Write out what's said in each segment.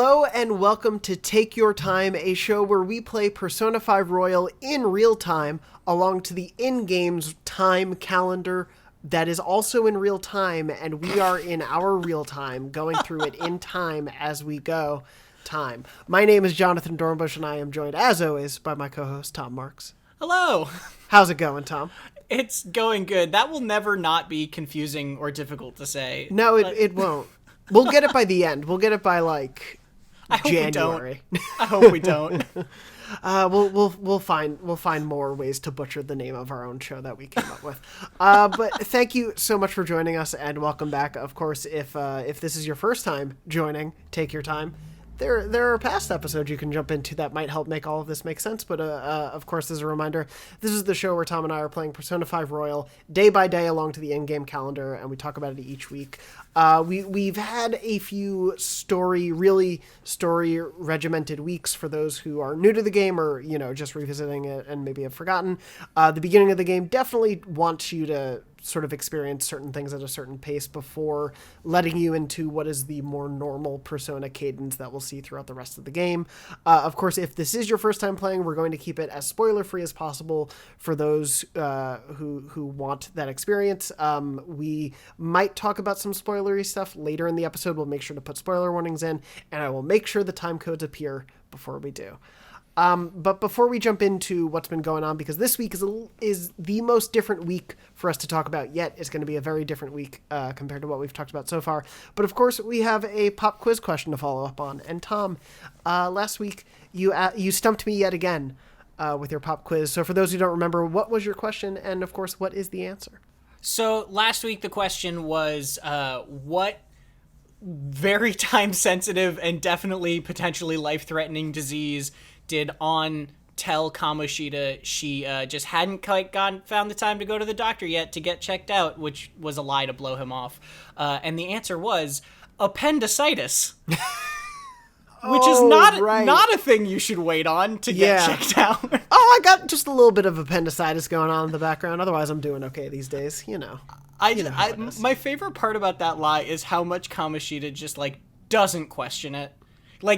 Hello and welcome to Take Your Time, a show where we play Persona 5 Royal in real time along to the in-game's time calendar that is also in real time, and we are in our real time, going through it in time as we go time. My name is Jonathon Dornbush, and I am joined, as always, by my co-host, Tom Marks. Hello! How's it going, Tom? It's going good. That will never not be confusing or difficult to say. No, it won't. We'll get it by the end. We'll get it by, like, January. I hope we don't. We'll find more ways to butcher the name of our own show that we came up with. But thank you so much for joining us, and welcome back. Of course, if this is your first time joining, take your time. There are past episodes you can jump into that might help make all of this make sense. But of course, as a reminder, this is the show where Tom and I are playing Persona 5 Royal day by day along to the in-game calendar, and we talk about it each week. We've had a few story regimented weeks for those who are new to the game or, just revisiting it and maybe have forgotten. The beginning of the game definitely wants you to sort of experience certain things at a certain pace before letting you into what is the more normal Persona cadence that we'll see throughout the rest of the game. Of course, if this is your first time playing, we're going to keep it as spoiler-free as possible for those who want that experience. We might talk about some spoilery stuff later in the episode. We'll make sure to put spoiler warnings in, and I will make sure the time codes appear before we do. But before we jump into what's been going on, because this week is the most different week for us to talk about yet, it's going to be a very different week compared to what we've talked about so far. But of course, we have a pop quiz question to follow up on. And Tom, last week you stumped me yet again with your pop quiz. So for those who don't remember, what was your question? And of course, what is the answer? So last week the question was, what very time-sensitive and definitely potentially life-threatening disease did On tell Kamoshida she just hadn't quite found the time to go to the doctor yet to get checked out, which was a lie to blow him off. And the answer was appendicitis. Which is not a thing you should wait on to get checked out. I got just a little bit of appendicitis going on in the background. Otherwise, I'm doing okay these days, My favorite part about that lie is how much Kamoshida just, doesn't question it.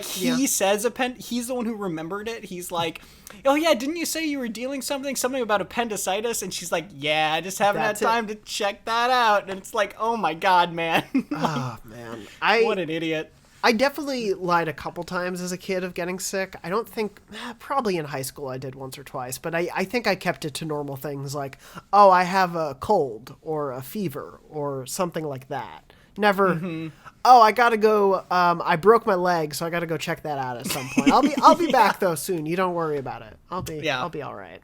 He says he's the one who remembered it. He's like, oh yeah, didn't you say you were dealing something about appendicitis? And she's like, yeah, I just haven't had time to check that out. And it's like, oh my God, man. Oh man. What an idiot. I definitely lied a couple times as a kid of getting sick. I don't think, probably in high school I did once or twice, but I think I kept it to normal things like, oh, I have a cold or a fever or something like that. Never, oh, I gotta go, I broke my leg, so I gotta go check that out at some point. I'll be back though soon. You don't worry about it. I'll be all right.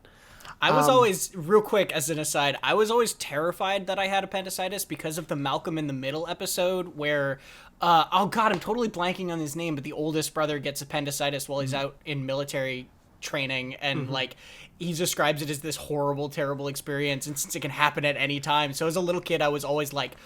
I was always, real quick as an aside, I was always terrified that I had appendicitis because of the Malcolm in the Middle episode where, oh God, I'm totally blanking on his name, but the oldest brother gets appendicitis while he's out in military training, and he describes it as this horrible, terrible experience, and since it can happen at any time. So as a little kid, I was always like,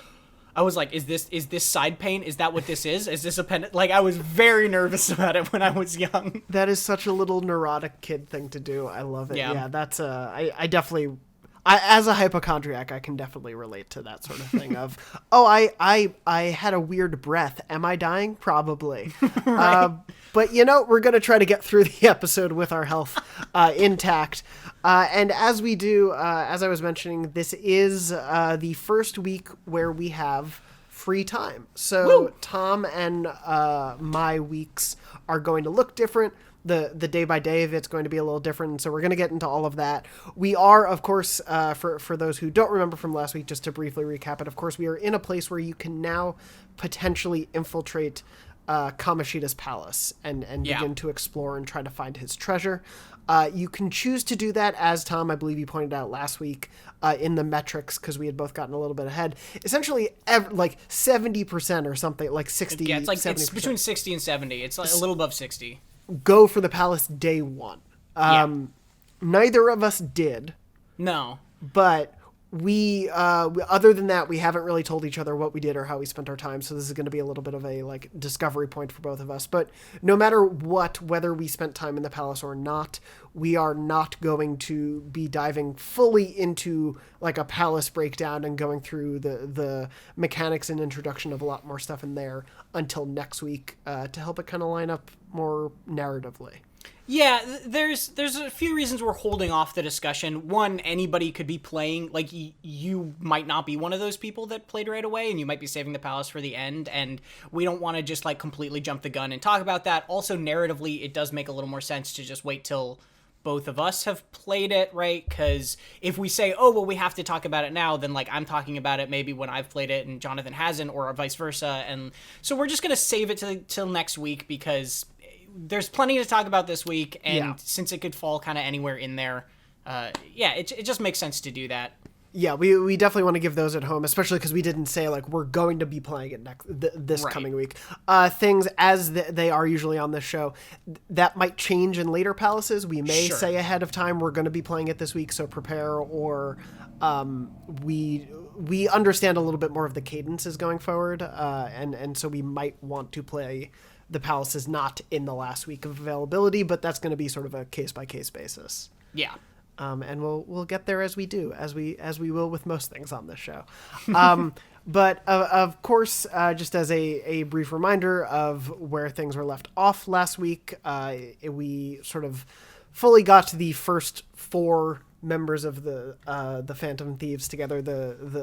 is this side pain? Is that what this is? Is this appendix? I was very nervous about it when I was young. That is such a little neurotic kid thing to do. I love it. Yeah, that's I definitely, as a hypochondriac, I can definitely relate to that sort of thing of, oh, I had a weird breath. Am I dying? Probably. Right. But, we're going to try to get through the episode with our health intact. And as we do, as I was mentioning, this is the first week where we have free time. So woo! Tom and my weeks are going to look different. The day by day of it's going to be a little different. So we're going to get into all of that. We are, of course, for those who don't remember from last week, just to briefly recap it, of course, we are in a place where you can now potentially infiltrate Kamoshida's palace and begin to explore and try to find his treasure. You can choose to do that, as Tom, I believe you pointed out last week, in the metrics, because we had both gotten a little bit ahead. Essentially, 70% or something, like 60, yeah, it's 70%. It's between 60 and 70. It's a little above 60. Go for the palace day one. Neither of us did. No. But other than that, we haven't really told each other what we did or how we spent our time. So this is going to be a little bit of a like discovery point for both of us. But no matter what, whether we spent time in the palace or not, we are not going to be diving fully into like a palace breakdown and going through the mechanics and introduction of a lot more stuff in there until next week to help it kind of line up more narratively. Yeah, there's a few reasons we're holding off the discussion. One, anybody could be playing, like, you might not be one of those people that played right away, and you might be saving the palace for the end, and we don't want to just, like, completely jump the gun and talk about that. Also, narratively, it does make a little more sense to just wait till both of us have played it, right? Because if we say, oh, well, we have to talk about it now, then, like, I'm talking about it maybe when I've played it and Jonathon hasn't, or vice versa, and so we're just going to save it till next week, because there's plenty to talk about this week, and since it could fall kind of anywhere in there, it just makes sense to do that. Yeah, we definitely want to give those at home, especially because we didn't say, like, we're going to be playing it this coming week. Things as they are usually on this show, that might change in later palaces. We may say ahead of time we're going to be playing it this week, so prepare, or we understand a little bit more of the cadences going forward, and so we might want to play the palace is not in the last week of availability, but that's going to be sort of a case-by-case basis. Yeah. And we'll get there as we do, as we will with most things on this show. But of course, just as a brief reminder of where things were left off last week, we sort of fully got to the first 4 members of the Phantom Thieves together.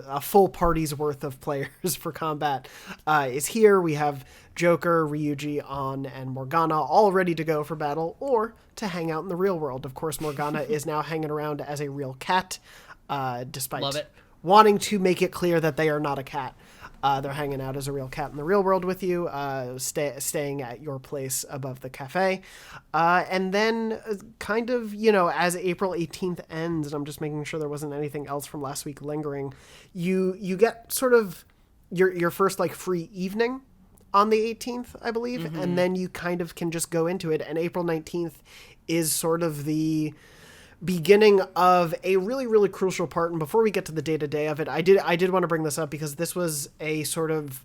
A full party's worth of players for combat is here. We have Joker, Ryuji, An, and Morgana all ready to go for battle or to hang out in the real world. Of course, Morgana is now hanging around as a real cat, despite wanting to make it clear that they are not a cat. They're hanging out as a real cat in the real world with you, staying at your place above the cafe. And then kind of, as April 18th ends, and I'm just making sure there wasn't anything else from last week lingering, you get sort of your first like free evening on the 18th, I believe. Mm-hmm. And then you kind of can just go into it. And April 19th is sort of the beginning of a really, really crucial part. And before we get to the day-to-day of it, I did want to bring this up because this was a sort of,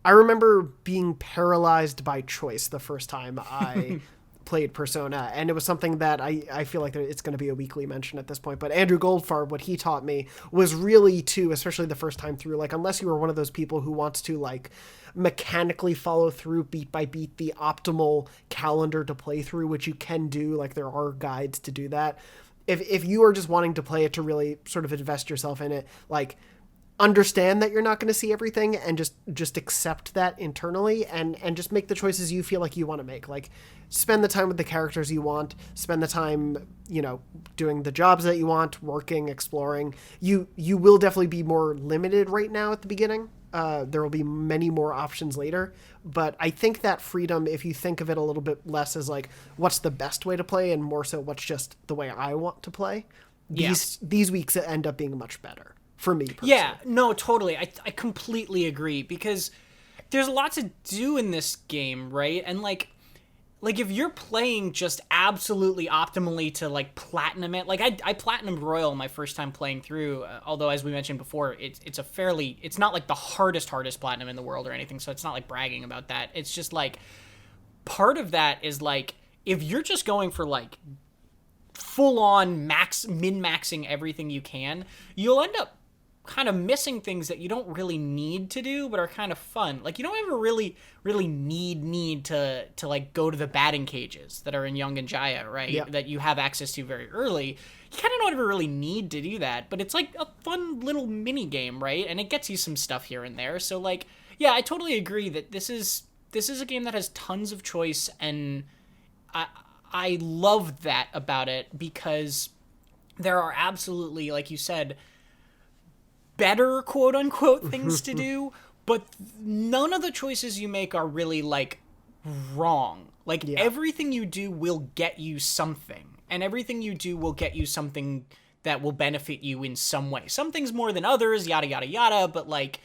I remember being paralyzed by choice the first time I played Persona, and it was something that I feel like it's going to be a weekly mention at this point. But Andrew Goldfarb, what he taught me was really to, especially the first time through, like, unless you were one of those people who wants to like mechanically follow through beat by beat the optimal calendar to play through, which you can do, like there are guides to do that. If you are just wanting to play it to really sort of invest yourself in it, like, understand that you're not going to see everything and just accept that internally and just make the choices you feel like you want to make. Like, spend the time with the characters you want, spend the time, doing the jobs that you want, working, exploring. You will definitely be more limited right now at the beginning. There will be many more options later, but I think that freedom, if you think of it a little bit less as like, what's the best way to play and more so what's just the way I want to play, these weeks end up being much better for me personally. Yeah, no, totally. I completely agree, because there's a lot to do in this game, right? And like if you're playing just absolutely optimally to like platinum it, like I platinumed Royal my first time playing through, although as we mentioned before, it's not like the hardest platinum in the world or anything, so it's not like bragging about that. It's just like part of that is like, if you're just going for like full on min-maxing everything you can, you'll end up kind of missing things that you don't really need to do but are kind of fun. Like, you don't ever really need to like go to the batting cages that are in Yongen-Jaya, right? Yep. That you have access to very early. You kind of don't ever really need to do that, but it's like a fun little mini game, right? And it gets you some stuff here and there. So like, yeah, I totally agree that this is a game that has tons of choice, and I love that about it, because there are absolutely, like you said, better quote-unquote things to do, but none of the choices you make are really like wrong. Like, everything you do will get you something, and everything you do will get you something that will benefit you in some way. Some things more than others, yada yada yada, but like,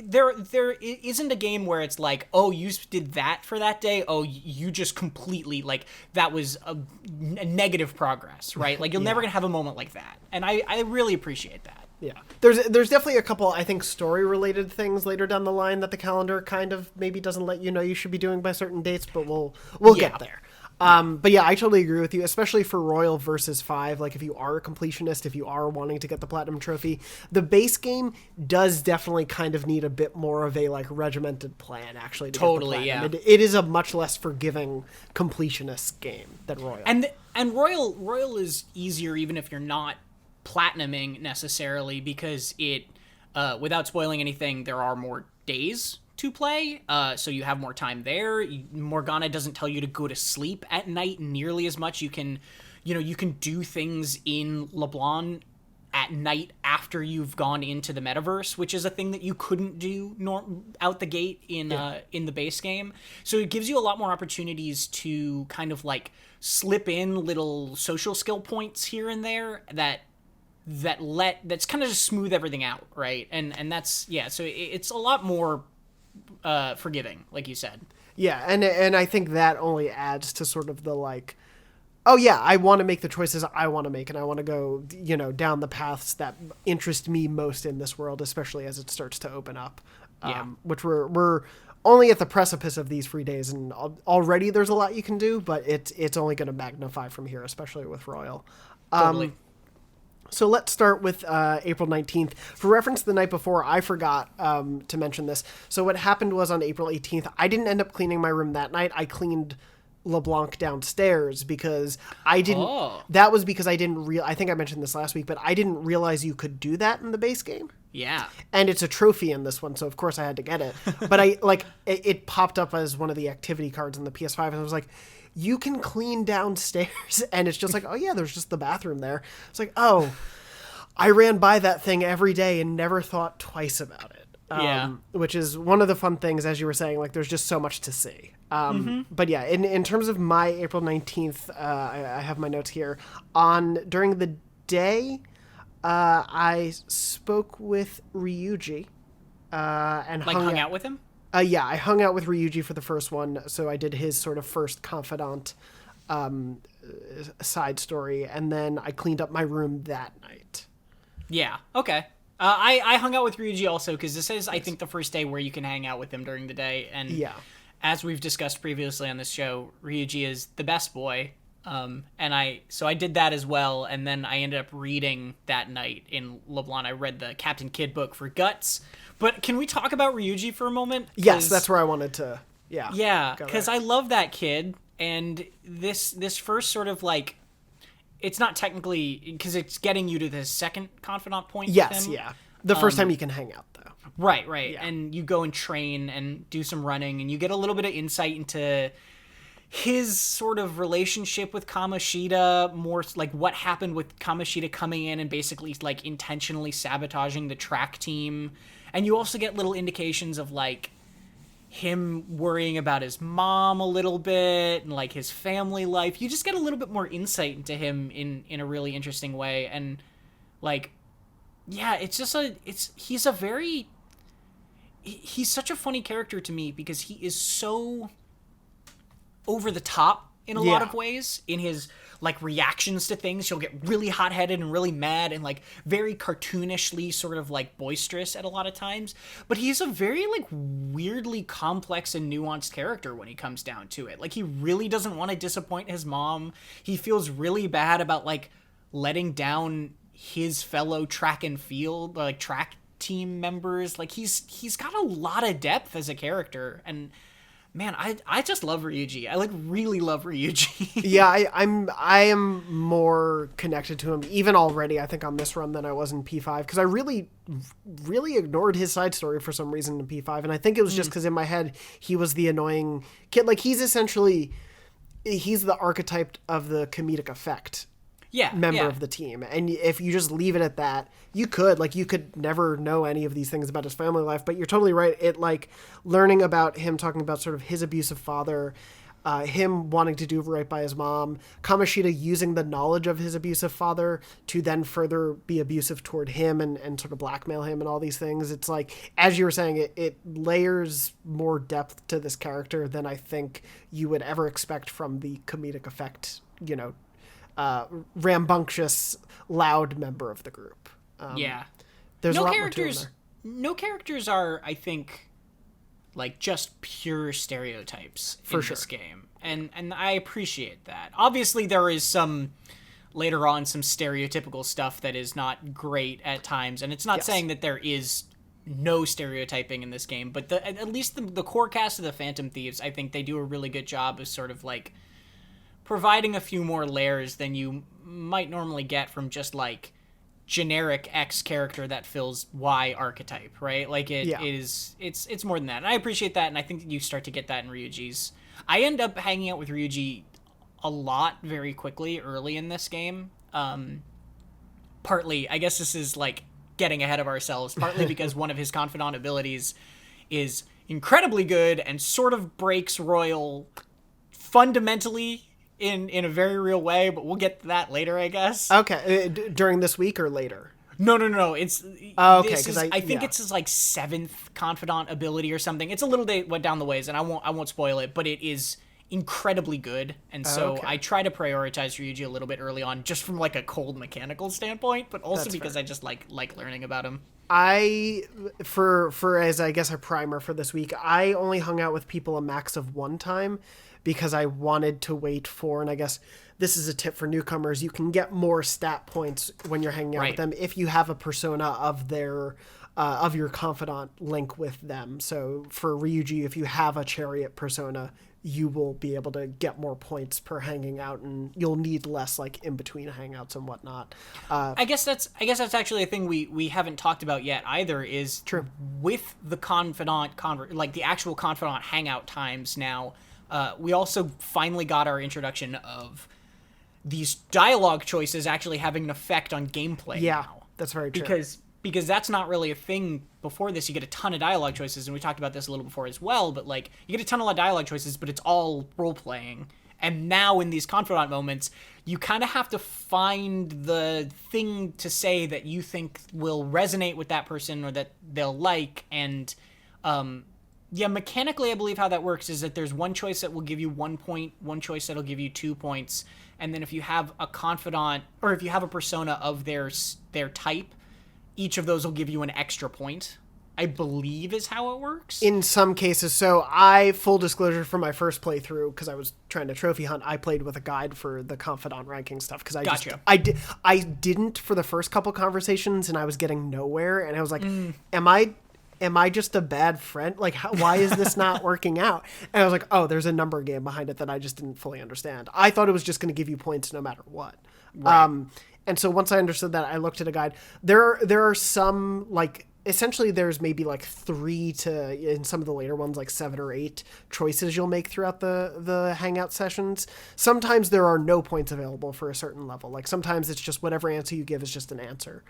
there isn't a game where it's like, oh, you did that for that day. Oh, you just completely, like, that was a negative progress, right? Like, you're never going to have a moment like that. And I really appreciate that. Yeah. There's definitely a couple, I think, story-related things later down the line that the calendar kind of maybe doesn't let you know you should be doing by certain dates, but we'll get there. But yeah, I totally agree with you, especially for Royal versus 5. Like, if you are a completionist, if you are wanting to get the Platinum Trophy, the base game does definitely kind of need a bit more of a, like, regimented plan, actually, to get the Platinum. Yeah. It is a much less forgiving completionist game than Royal. And Royal is easier even if you're not platinuming necessarily, because it, without spoiling anything, there are more days to play, so you have more time there. Morgana doesn't tell you to go to sleep at night nearly as much. You can do things in LeBlanc at night after you've gone into the metaverse, which is a thing that you couldn't do out the gate in the base game. So it gives you a lot more opportunities to kind of like slip in little social skill points here and there that's kind of just smooth everything out, right? And that's, so it's a lot more forgiving, like you said. Yeah, and I think that only adds to sort of the, like, oh yeah, I want to make the choices I want to make, and I want to go, down the paths that interest me most in this world, especially as it starts to open up. Which we're only at the precipice of these free days, and already there's a lot you can do, but it's only going to magnify from here, especially with Royal. Totally. So let's start with April 19th. For reference, the night before, I forgot to mention this. So what happened was on April 18th, I didn't end up cleaning my room that night. I cleaned LeBlanc downstairs because I didn't... Oh. That was because I didn't I think I mentioned this last week, but I didn't realize you could do that in the base game. Yeah. And it's a trophy in this one, so of course I had to get it. But it popped up as one of the activity cards in the PS5, and I was like, you can clean downstairs, and it's just like, oh yeah, there's just the bathroom there. It's like, oh, I ran by that thing every day and never thought twice about it. Which is one of the fun things, as you were saying, like, there's just so much to see. But yeah, in terms of my April 19th, I have my notes here. During the day, I spoke with Ryuji, and hung out with him? Yeah, I hung out with Ryuji for the first one, so I did his sort of first Confidant side story, and then I cleaned up my room that night. Yeah, okay. I hung out with Ryuji also, because this is, I think, the first day where you can hang out with him during the day, and as we've discussed previously on this show, Ryuji is the best boy, so I did that as well, and then I ended up reading that night in LeBlanc. I read the Captain Kidd book for Guts. But can we talk about Ryuji for a moment? Yes, that's where I wanted to, Yeah, because I love that kid, and this first sort of, like, it's not technically, because it's getting you to the second Confidant point with him. Yeah. The first time you can hang out, though. Right. Yeah. And you go and train and do some running, and you get a little bit of insight into his sort of relationship with Kamoshida, more like what happened with Kamoshida coming in and basically, like, intentionally sabotaging the track team. And you also get little indications of, like, him worrying about his mom a little bit and, like, his family life. You just get a little bit more insight into him in a really interesting way. And, like, yeah, it's just he's such a funny character to me, because he is so over the top in a lot of ways in his, like, reactions to things. He'll get really hot-headed and really mad and, like, very cartoonishly sort of, like, boisterous at a lot of times. But he's a very, like, weirdly complex and nuanced character when he comes down to it. Like, he really doesn't want to disappoint his mom. He feels really bad about, like, letting down his fellow track and field, like, track team members. Like, he's got a lot of depth as a character, and man, I just love Ryuji. I, like, really love Ryuji. Yeah, I am more connected to him even already, I think, on this run than I was in P5, because I really ignored his side story for some reason in P5, and I think it was just because in my head he was the annoying kid. Like, he's the archetype of the comedic effect member of the team, and if you just leave it at that, you could never know any of these things about his family life. But you're totally right, it, like, learning about him, talking about sort of his abusive father, him wanting to do right by his mom, Kamoshida using the knowledge of his abusive father to then further be abusive toward him and sort of blackmail him and all these things. It's like, as you were saying, it layers more depth to this character than I think you would ever expect from the comedic effect, rambunctious, loud member of the group. There's a lot more to him there. No characters are, I think, like just pure stereotypes in this game, and I appreciate that. Obviously, there is some later on some stereotypical stuff that is not great at times, and it's not saying that there is no stereotyping in this game, but at least the core cast of the Phantom Thieves, I think they do a really good job of sort of like providing a few more layers than you might normally get from just like generic X character that fills Y archetype, right? Like it's more than that. And I appreciate that, and I think that you start to get that in Ryuji's. I end up hanging out with Ryuji a lot very quickly early in this game. Partly, I guess this is like getting ahead of ourselves, partly because one of his Confidant abilities is incredibly good and sort of breaks Royal fundamentally in a very real way, but we'll get to that later, I guess. Okay, during this week or later? No. It's okay, because I think it's his like 7th Confidant ability or something. It's a little went down the ways, and I won't spoil it, but it is incredibly good, and so I try to prioritize Ryuji a little bit early on, just from like a cold mechanical standpoint, but also that's because fair. I just like learning about him. For as I guess a primer for this week, I only hung out with people a max of one time, because I wanted to wait for, and I guess this is a tip for newcomers, you can get more stat points when you're hanging out with them if you have a persona of their of your Confidant link with them. So for Ryuji, if you have a Chariot persona, you will be able to get more points per hanging out, and you'll need less like in between hangouts and whatnot. I guess that's actually a thing we haven't talked about yet either, is true with the Confidant like the actual Confidant hangout times now. We also finally got our introduction of these dialogue choices actually having an effect on gameplay. Yeah, now. That's very true. Because that's not really a thing before this. You get a ton of dialogue choices, and we talked about this a little before as well, but like you get a ton of dialogue choices, but it's all role-playing. And now in these Confidant moments, you kind of have to find the thing to say that you think will resonate with that person or that they'll like, and mechanically, I believe how that works is that there's one choice that will give you 1 point, one choice that'll give you 2 points, and then if you have a Confidant, or if you have a persona of their type, each of those will give you an extra point, I believe is how it works. In some cases. So full disclosure, for my first playthrough, because I was trying to trophy hunt, I played with a guide for the Confidant ranking stuff, because I didn't for the first couple conversations, and I was getting nowhere, and I was like, Am I just a bad friend? Like, why is this not working out? And I was like, oh, there's a number game behind it that I just didn't fully understand. I thought it was just going to give you points no matter what. Right. And so once I understood that, I looked at a guide. There are some, like, essentially there's maybe like 3 to, in some of the later ones, like 7 or 8 choices you'll make throughout the hangout sessions. Sometimes there are no points available for a certain level. Like sometimes it's just whatever answer you give is just an answer.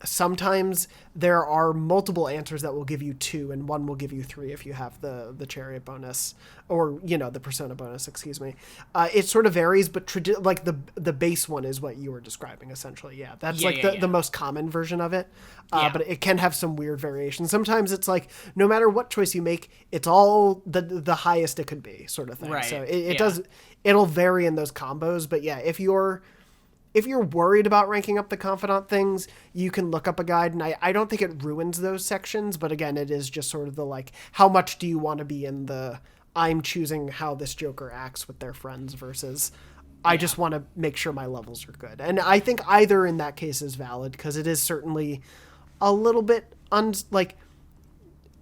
Sometimes there are multiple answers that will give you 2, and one will give you 3 if you have the Chariot bonus, or the persona bonus, excuse me. It sort of varies, but like the base one is what you were describing essentially. Yeah, that's the most common version of it. But it can have some weird variations. Sometimes it's like no matter what choice you make, it's all the highest it could be, sort of thing. Right. So it'll vary in those combos. But yeah, if you're worried about ranking up the Confidant things, you can look up a guide, and I don't think it ruins those sections, but again, it is just sort of the like, how much do you want to be in the I'm choosing how this Joker acts with their friends versus I just want to make sure my levels are good. And I think either in that case is valid, because it is certainly a little bit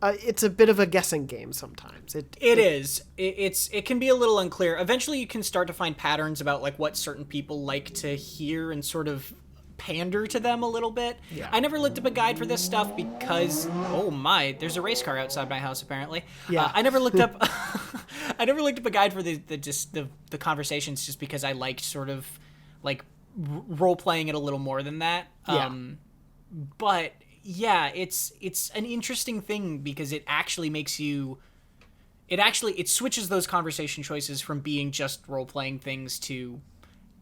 it's a bit of a guessing game sometimes. It is. It can be a little unclear. Eventually you can start to find patterns about like what certain people like to hear and sort of pander to them a little bit. Yeah. I never looked up a guide for this stuff because, oh my, there's a race car outside my house apparently. Yeah. I never looked up a guide for the conversations, just because I liked sort of like role playing it a little more than that. But yeah, it's an interesting thing because it actually makes you it switches those conversation choices from being just role-playing things to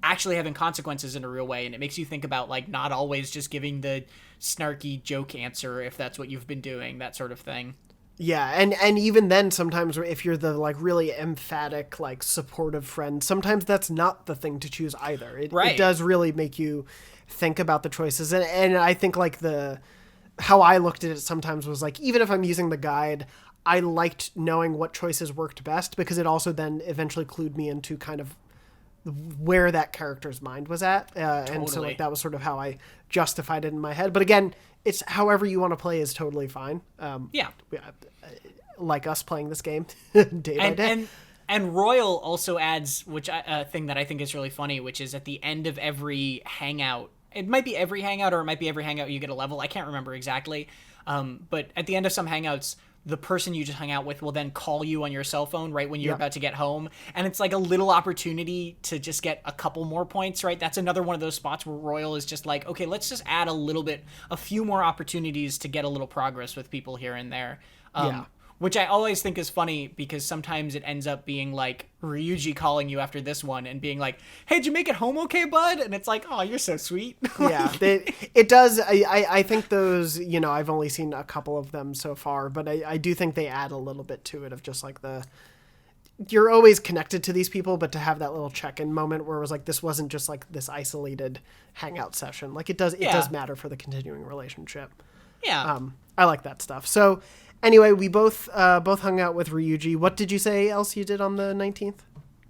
actually having consequences in a real way, and it makes you think about, like, not always just giving the snarky joke answer if that's what you've been doing, that sort of thing. Yeah, and even then, sometimes if you're the, like, really emphatic, like, supportive friend, sometimes that's not the thing to choose either. It does really make you think about the choices, and I think, like, how I looked at it sometimes was, like, even if I'm using the guide, I liked knowing what choices worked best, because it also then eventually clued me into kind of where that character's mind was at. Totally. And so, like, that was sort of how I justified it in my head. But again, it's however you want to play is totally fine. Like us playing this game day by day. And Royal also adds, a thing that I think is really funny, which is at the end of every hangout, it might be every hangout or it might be every hangout you get a level. I can't remember exactly. But at the end of some hangouts, the person you just hung out with will then call you on your cell phone right when you're about to get home. And it's like a little opportunity to just get a couple more points, right? That's another one of those spots where Royal is just like, okay, let's just add a few more opportunities to get a little progress with people here and there. Which I always think is funny, because sometimes it ends up being like Ryuji calling you after this one and being like, hey, did you make it home okay, bud? And it's like, oh, you're so sweet. Yeah, it does. I think those, I've only seen a couple of them so far, but I do think they add a little bit to it of just like you're always connected to these people, but to have that little check-in moment where it was like, this wasn't just like this isolated hangout session. Like it does matter for the continuing relationship. Yeah. I like that stuff. So anyway, we both hung out with Ryuji. What did you say else you did on the 19th?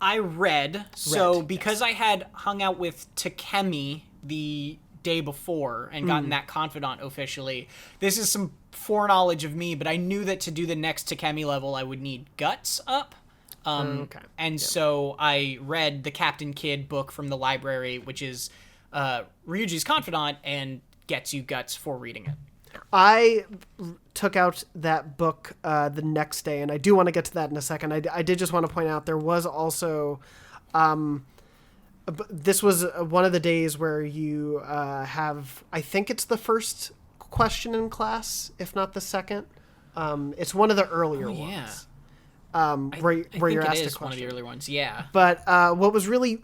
I read. So because I had hung out with Takemi the day before and gotten that Confidant officially, this is some foreknowledge of me, but I knew that to do the next Takemi level, I would need Guts up. So I read the Captain Kidd book from the library, which is Ryuji's Confidant, and gets you Guts for reading it. I took out that book the next day, and I do want to get to that in a second. I did just want to point out there was also, this was one of the days where you have, I think it's the first question in class, if not the second. It's one of the earlier ones. Where you're asked a question. One of the earlier ones, yeah. But what was really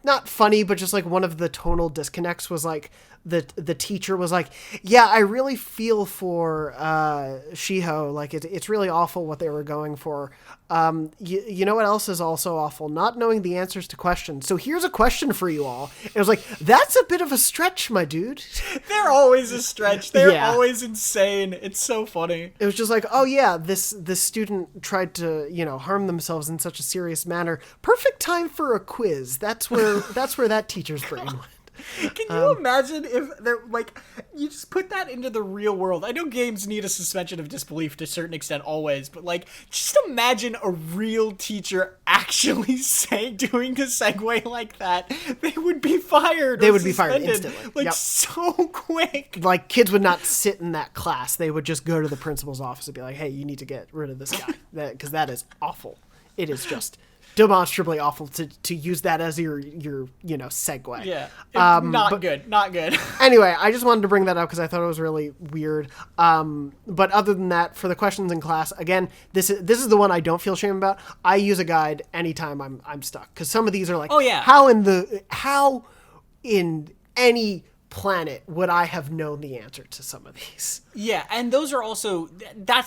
not funny, but just like one of the tonal disconnects was like the teacher was like, yeah, I really feel for Shiho. Like it's really awful what they were going for. You know what else is also awful? Not knowing the answers to questions. So here's a question for you all. It was like, that's a bit of a stretch, my dude. They're always a stretch. They're always insane. It's so funny. It was just like, oh yeah, this student tried to, harm themselves in such a serious manner. Perfect time for a quiz. That's where that teacher's brain went. Can you imagine if they're like, you just put that into the real world? I know games need a suspension of disbelief to a certain extent always, but like, just imagine a real teacher actually doing a segue like that. They would be fired. They would be fired instantly. Like, so quick. Like, kids would not sit in that class. They would just go to the principal's office and be like, hey, you need to get rid of this guy. Because that is awful. It is just demonstrably awful to use that as your segue. Yeah. Not good. Anyway, I just wanted to bring that up because I thought it was really weird. But other than that, for the questions in class, again, this is the one I don't feel shame about. I use a guide anytime I'm stuck, because some of these are like, how in any planet would I have known the answer to some of these? Yeah, and that's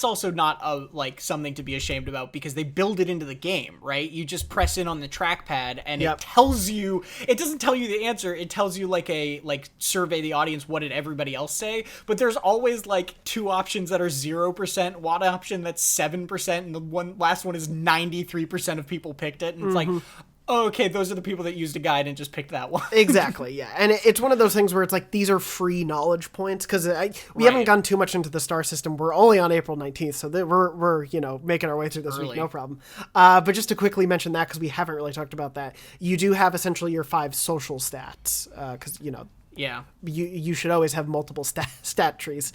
also not something to be ashamed about, because they build it into the game, right? You just press in on the trackpad and it tells you, it doesn't tell you the answer, it tells you survey the audience, what did everybody else say? But there's always two options that are 0%, one option that's 7%, and the last one is 93% of people picked it, and it's like, oh, okay, those are the people that used a guide and just picked that one. Exactly, yeah. And it's one of those things where it's like, these are free knowledge points, because we haven't gone too much into the star system. We're only on April 19th, so we're making our way through this week, no problem. But just to quickly mention that, because we haven't really talked about that, you do have essentially your 5 social stats, because, you should always have multiple stat trees.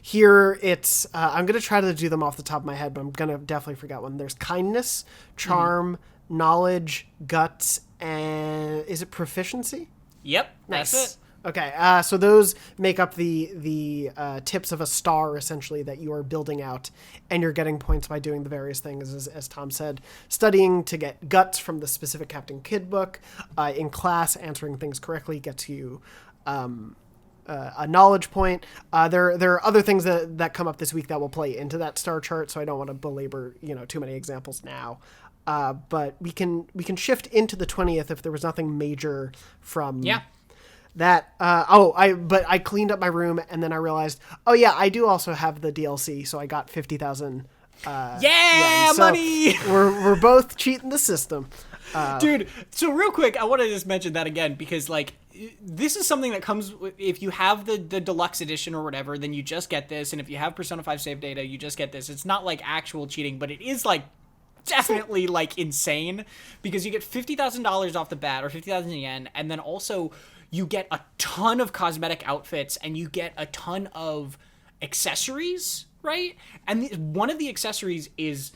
Here it's, I'm going to try to do them off the top of my head, but I'm going to definitely forget one. There's kindness, charm, knowledge, guts, and is it proficiency? Yep, nice. That's it. Okay, so those make up the tips of a star, essentially, that you are building out, and you're getting points by doing the various things, as Tom said. Studying to get guts from the specific Captain Kidd book. In class, answering things correctly gets you a knowledge point. There are other things that come up this week that will play into that star chart, so I don't want to belabor too many examples now. But we can shift into the 20th if there was nothing major from... Yeah. That I cleaned up my room and then I realized, oh yeah, I do also have the DLC, so I got 50,000. So money. We're both cheating the system, dude. So real quick, I want to just mention that again because like this is something that comes if you have the deluxe edition or whatever, then you just get this, and if you have Persona 5 save data, you just get this. It's not like actual cheating, but it is like definitely like insane because you get $50,000 off the bat or 50,000 yen, and then also you get a ton of cosmetic outfits and you get a ton of accessories, right? And one of the accessories is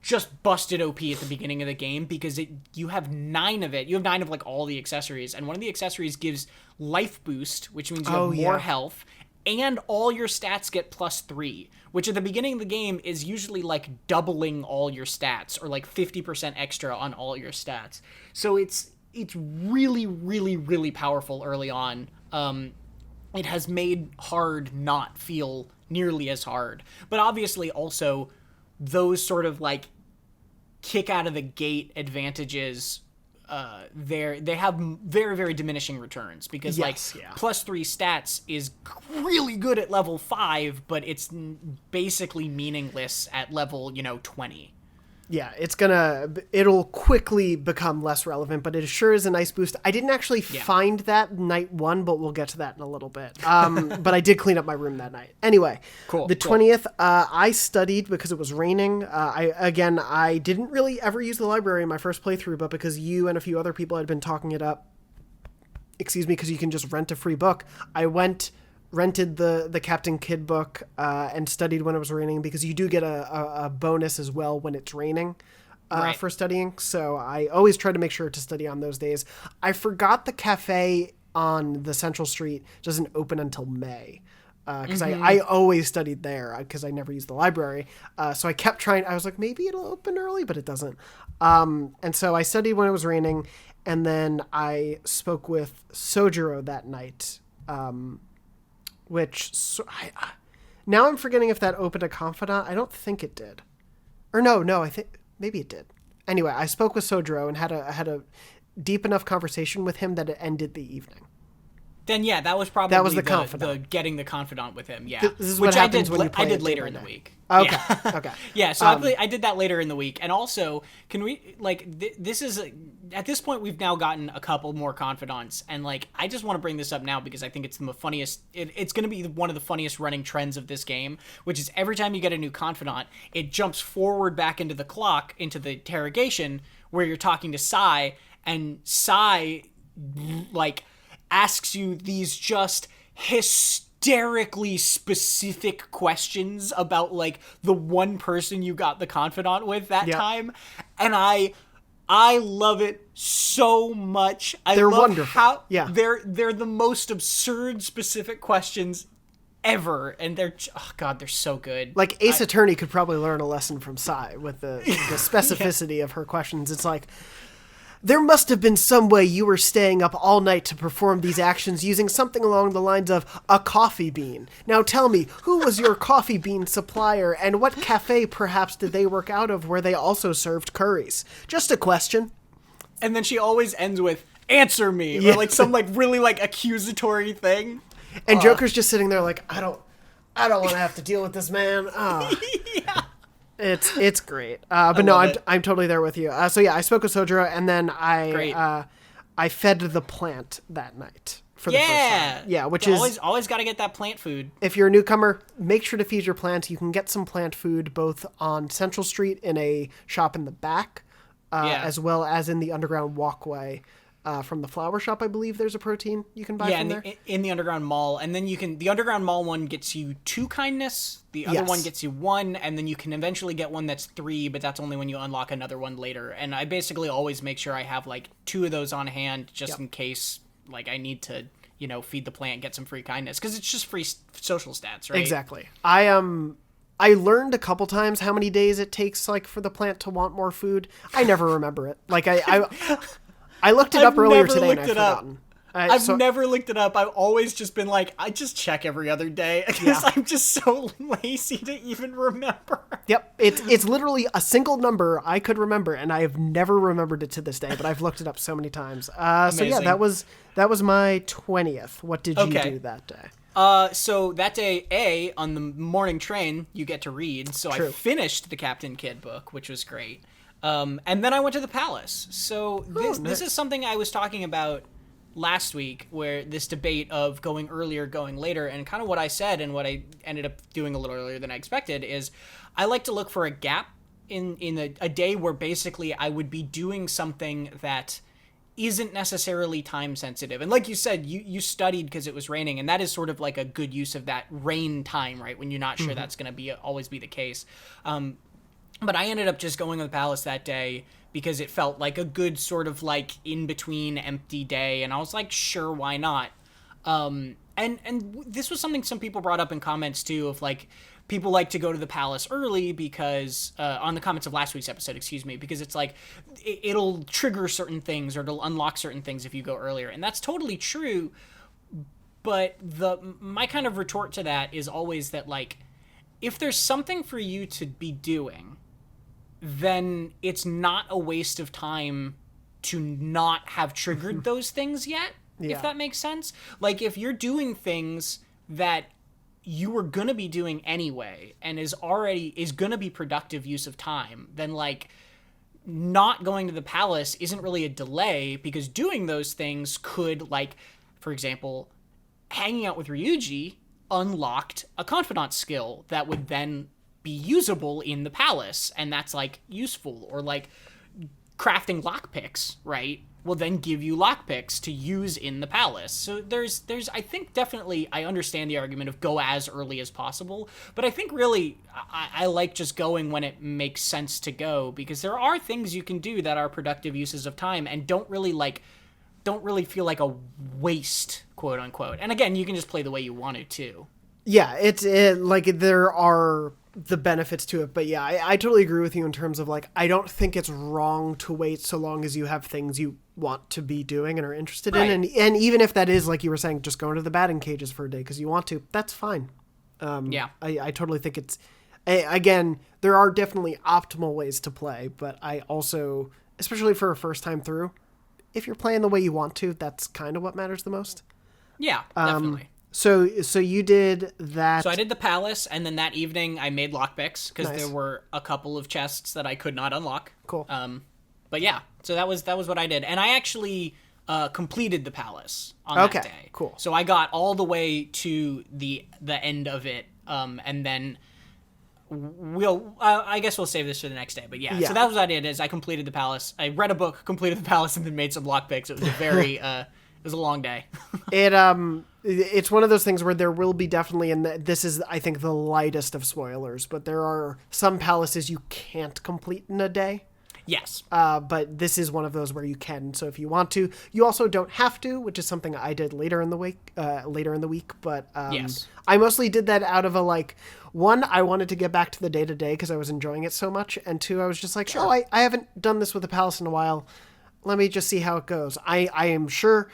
just busted OP at the beginning of the game because you have 9 of it. You have 9 of like all the accessories, and one of the accessories gives life boost, which means you have more health, and all your stats get +3, which at the beginning of the game is usually like doubling all your stats or like 50% extra on all your stats. So it's really, really, really powerful early on. It has made hard not feel nearly as hard. But obviously also those sort of like kick out of the gate advantages, they have very, very diminishing returns because +3 stats is really good at level 5, but it's basically meaningless at level, 20. Yeah, it'll quickly become less relevant, but it sure is a nice boost. I didn't actually find that night 1, but we'll get to that in a little bit. But I did clean up my room that night. Anyway, cool. The 20th, I studied because it was raining. I didn't really ever use the library in my first playthrough, but because you and a few other people had been talking it up, because you can just rent a free book, I rented the Captain Kidd book and studied when it was raining because you do get a bonus as well when it's raining for studying. So I always try to make sure to study on those days. I forgot the cafe on the Central Street doesn't open until May because I always studied there because I never used the library. So I kept trying. I was like, maybe it'll open early, but it doesn't. And so I studied when it was raining, and then I spoke with Sojiro that night. Now I'm forgetting if that opened a Confidant. I don't think it did. Or no, I think maybe it did. Anyway, I spoke with Sojiro and had a deep enough conversation with him that it ended the evening. Then that was probably the Confidant. The getting the Confidant with him. Yeah, this is what happens when you play. I did later in the week. Okay, okay. Yeah, so I did that later in the week, and also can we this is at this point we've now gotten a couple more Confidants, and I just want to bring this up now because I think it's the funniest. It's going to be one of the funniest running trends of this game, which is every time you get a new Confidant, it jumps forward back into the clock into the interrogation where you're talking to Sai, and Sai asks you these just hysterically specific questions about the one person you got the Confidant with that time, and I love it so much. They're wonderful. They're the most absurd specific questions ever, and they're so good. Ace Attorney could probably learn a lesson from Sai with the specificity of her questions. It's there must have been some way you were staying up all night to perform these actions using something along the lines of a coffee bean. Now tell me, who was your coffee bean supplier, and what cafe perhaps did they work out of where they also served curries? Just a question. And then she always ends with, answer me, or some really accusatory thing. And Joker's just sitting there I don't want to have to deal with this man. Yeah. It's great. But no, I'm totally there with you. So yeah, I spoke with Sojiro, and then I fed the plant that night for the first time. Yeah, which is always got to get that plant food. If you're a newcomer, make sure to feed your plants. You can get some plant food both on Central Street in a shop in the back, as well as in the underground walkway. From the flower shop, I believe there's a protein you can buy from there. In the underground mall, and then the underground mall one gets you 2 kindness, the other one gets you 1, and then you can eventually get one that's 3, but that's only when you unlock another one later. And I basically always make sure I have 2 of those on hand just in case I need to feed the plant, get some free kindness, because it's just free social stats, right? Exactly. I learned a couple times how many days it takes, like, for the plant to want more food. I never remember it. Like, I looked it up earlier today and I've forgotten. I've never looked it up. I've always just been like, I just check every other day because I'm just so lazy to even remember. Yep. It's literally a single number I could remember, and I have never remembered it to this day, but I've looked it up so many times. So yeah, that was my 20th. What did you do that day? So that day, on the morning train, you get to read. So I finished the Captain Kidd book, which was great. And then I went to the palace. So this is something I was talking about last week, where this debate of going earlier, going later, and kind of what I said and what I ended up doing a little earlier than I expected is I like to look for a gap in a day where basically I would be doing something that isn't necessarily time sensitive. And like you said, you studied because it was raining, and that is sort of like a good use of that rain time, right? When you're not sure that's going to always be the case. But I ended up just going to the palace that day because it felt like a good sort of like in between empty day, and I was like, sure, why not? And this was something some people brought up in comments too, of like people like to go to the palace early because on the comments of last week's episode, because it's like it'll trigger certain things or it'll unlock certain things if you go earlier, and that's totally true. But my kind of retort to that is always that, like, if there's something for you to be doing, then it's not a waste of time to not have triggered those things yet, if that makes sense. Like, if you're doing things that you were going to be doing anyway and is going to be productive use of time, then, like, not going to the palace isn't really a delay, because doing those things could, like, for example, hanging out with Ryuji unlocked a Confidant skill that would then be usable in the palace, and that's, like, useful. Or, like, crafting lockpicks, right, will then give you lockpicks to use in the palace. So there's I think definitely I understand the argument of go as early as possible, but I think really I like just going when it makes sense to go, because there are things you can do that are productive uses of time and don't really feel like a waste, quote unquote. And again, you can just play the way you want to too. Yeah, like there are the benefits to it, but yeah, I totally agree with you in terms of, like, I don't think it's wrong to wait so long as you have things you want to be doing and are interested in, and even if that is, like you were saying, just going to the batting cages for a day because you want to, that's fine. I totally think it's, again, there are definitely optimal ways to play, but I also, especially for a first time through, if you're playing the way you want to, that's kind of what matters the most. Yeah, definitely. So you did that. So I did the palace, and then that evening I made lockpicks because there were a couple of chests that I could not unlock. Cool. But yeah, so that was what I did, and I actually completed the palace on that day. Cool. So I got all the way to the end of it, and then I guess we'll save this for the next day. But yeah, so that was what I did. Is I completed the palace. I read a book, completed the palace, and then made some lockpicks. It was a very it was a long day. It's one of those things where there will be definitely, and this is, I think, the lightest of spoilers, but there are some palaces you can't complete in a day. Yes. But this is one of those where you can. So if you want to, you also don't have to, which is something I did later in the week. But yes. I mostly did that out of one, I wanted to get back to the day-to-day because I was enjoying it so much, and two, I was just like, I haven't done this with the palace in a while. Let me just see how it goes. I am sure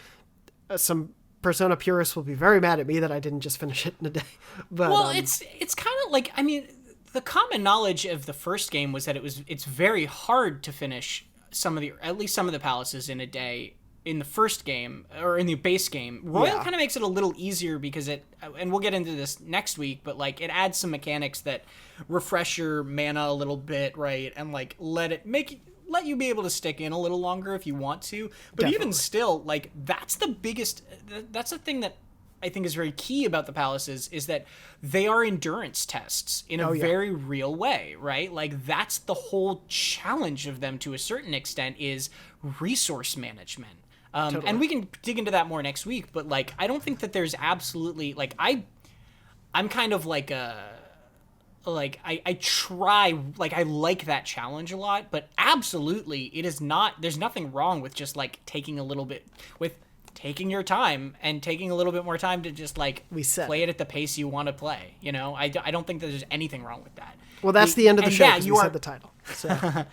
some Persona purists will be very mad at me that I didn't just finish it in a day. But it's kind of like, I mean, the common knowledge of the first game was that it's very hard to finish at least some of the palaces in a day in the first game, or in the base game. Royal kind of makes it a little easier because and we'll get into this next week, but, like, it adds some mechanics that refresh your mana a little bit, right? And, like, let you be able to stick in a little longer if you want to. But definitely, even still, like, that's the thing that I think is very key about the palaces, is that they are endurance tests in a very real way, right? Like, that's the whole challenge of them to a certain extent, is resource management. Totally. And we can dig into that more next week, but, like, I don't think that there's absolutely, like, I'm kind of like I try, like, I like that challenge a lot, but absolutely it is not, there's nothing wrong with just, like, taking a little bit with taking your time and taking a little bit more time to just like play it at the pace you want to play. You know, I don't think that there's anything wrong with that. Well, that's the end of the show because you said the title. So.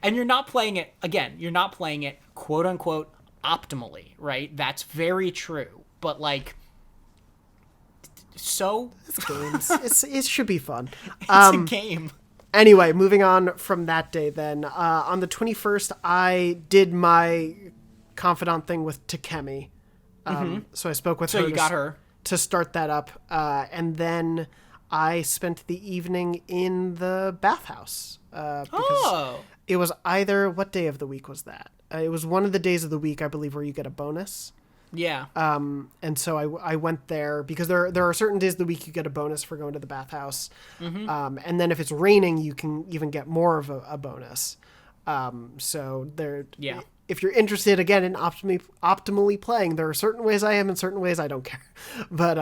And you're not playing it, again, you're not playing it quote unquote optimally, right? That's very true. But like, so it's games. It should be fun. It's a game. Anyway, moving on from that day then. On the 21st, I did my Confidant thing with Takemi. So I spoke with her. So you got her. To start that up. And then I spent the evening in the bathhouse. Because it was either... What day of the week was that? It was one of the days of the week, I believe, where you get a bonus. Yeah. And so I went there because there are certain days of the week you get a bonus for going to the bathhouse. And then if it's raining, you can even get more of a bonus. So there, if you're interested again in optimally playing, there are certain ways I am and certain ways I don't care. But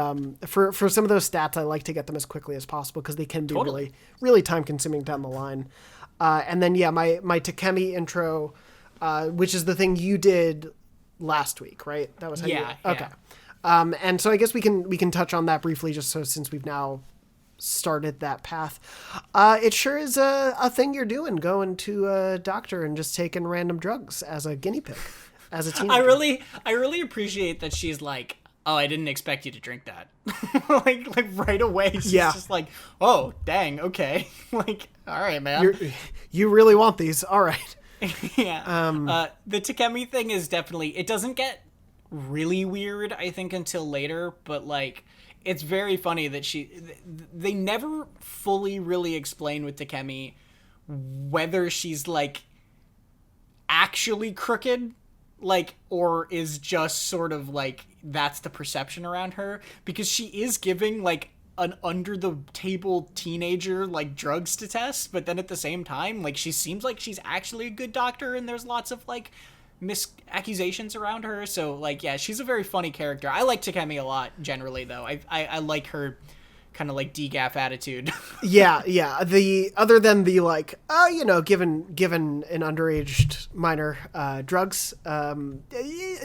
for some of those stats, I like to get them as quickly as possible because they can be really, really time consuming down the line. And then my Takemi intro, which is the thing you did last week, right? That was how you... Okay. And so I guess we can touch on that briefly just so since we've now started that path. It sure is a thing you're doing, going to a doctor and just taking random drugs as a guinea pig, as a teenager. I really appreciate that she's like, oh, I didn't expect you to drink that. like right away. She's just like, oh, dang, okay. Like, all right, man. You really want these. All right. Yeah. The Takemi thing is definitely, it doesn't get really weird, I think, until later, but like, it's very funny that they never fully really explain with Takemi whether she's like actually crooked, like, or is just sort of like, that's the perception around her, because she is giving like an under the table teenager like drugs to test, but then at the same time, like, she seems like she's actually a good doctor and there's lots of like accusations around her. So like, yeah, she's a very funny character. I like Takemi a lot generally though. I like her kind of like degaff attitude. yeah. The other than the like, given an underaged minor drugs,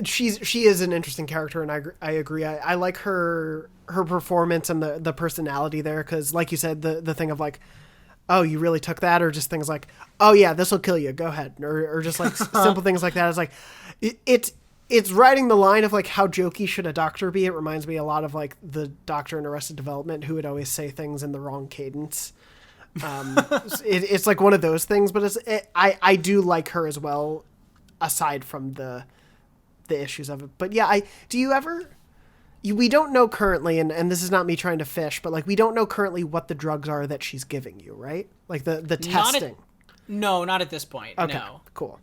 she is an interesting character, and I agree. I like her performance and the personality there, because like you said, the thing of like, oh, you really took that, or just things like, oh yeah, this will kill you, go ahead, or just like simple things like that. It's like it's riding the line of like, how jokey should a doctor be. It reminds me a lot of like the doctor in Arrested Development who would always say things in the wrong cadence. It's like one of those things, but I do like her as well, aside from the issues of it. But yeah, we don't know currently, and this is not me trying to fish, but like, we don't know currently what the drugs are that she's giving you, right? Like the testing. No, not at this point. Okay, no. Cool.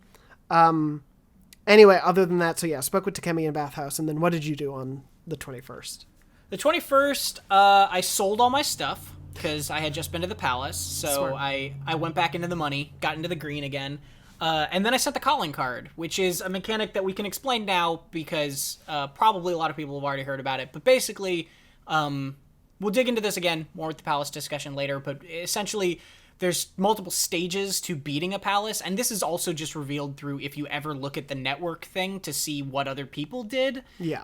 Anyway, other than that, so yeah, spoke with Takemi in Bathhouse, and then what did you do on the 21st? The 21st, I sold all my stuff because I had just been to the palace, so Smart. I went back into the money, got into the green again, and then I sent the calling card, which is a mechanic that we can explain now because probably a lot of people have already heard about it. But basically, we'll dig into this again more with the palace discussion later, but essentially there's multiple stages to beating a palace, and this is also just revealed through if you ever look at the network thing to see what other people did. Yeah.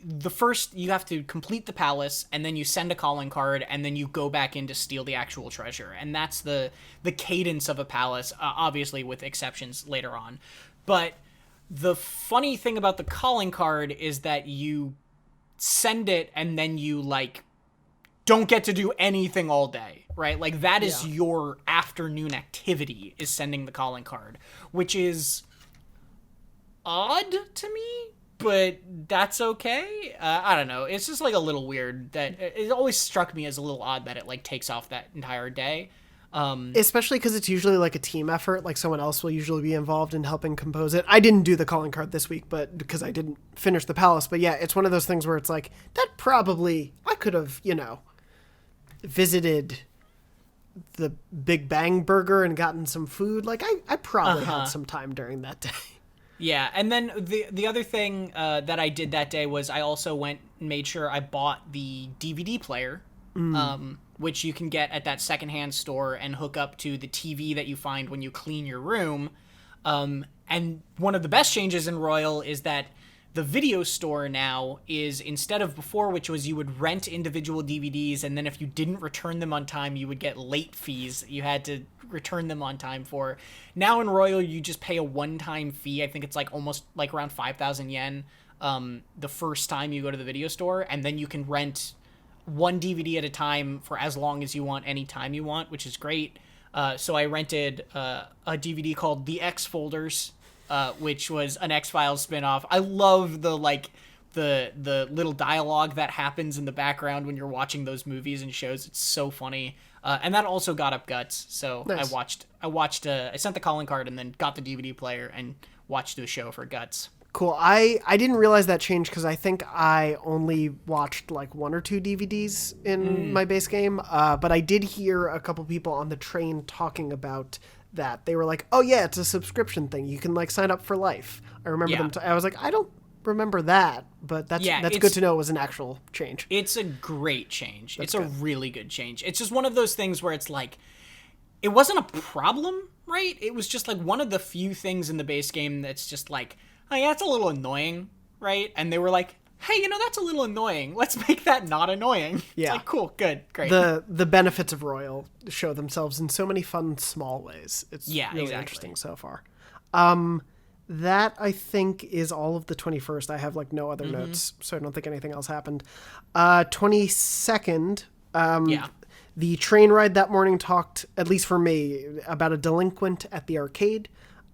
The first, you have to complete the palace, and then you send a calling card, and then you go back in to steal the actual treasure. And that's the cadence of a palace, obviously with exceptions later on. But the funny thing about the calling card is that you send it, and then you, like, don't get to do anything all day, right? Like, that is your afternoon activity, is sending the calling card, which is odd to me, but that's okay. I don't know. It's just like a little weird that it always struck me as a little odd that it like takes off that entire day. Especially because it's usually like a team effort. Like someone else will usually be involved in helping compose it. I didn't do the calling card this week, but because I didn't finish the palace. But yeah, it's one of those things where it's like, that probably, I could have, visited the Big Bang Burger and gotten some food. Like I probably had some time during that day. Yeah, and then the other thing that I did that day was I also went and made sure I bought the DVD player, which you can get at that secondhand store and hook up to the TV that you find when you clean your room. And one of the best changes in Royal is that The video store now is, instead of before, which was you would rent individual DVDs, and then if you didn't return them on time, you would get late fees that you had to return them on time for. Now in Royal, you just pay a one-time fee. I think it's like almost like around 5,000 yen the first time you go to the video store, and then you can rent one DVD at a time for as long as you want, any time you want, which is great. So I rented a DVD called The X Folders, which was an X-Files spinoff. I love the little dialogue that happens in the background when you're watching those movies and shows. It's so funny. And that also got up Guts. So nice. I sent the calling card and then got the DVD player and watched the show for Guts. Cool. I didn't realize that changed because I think I only watched like 1 or 2 DVDs in my base game. But I did hear a couple people on the train talking about that. They were like, oh yeah, it's a subscription thing. You can like sign up for life. I remember them. I was like, I don't remember that, but that's good to know it was an actual change. It's a great change. It's a really good change. It's just one of those things where it's like, it wasn't a problem, right? It was just like one of the few things in the base game that's just like, oh yeah, it's a little annoying, right? And they were like, hey, that's a little annoying. Let's make that not annoying. Yeah. It's like, cool, good, great. The benefits of Royal show themselves in so many fun, small ways. It's really interesting so far. That, I think, is all of the 21st. I have, like, no other notes, so I don't think anything else happened. 22nd, the train ride that morning talked, at least for me, about a delinquent at the arcade.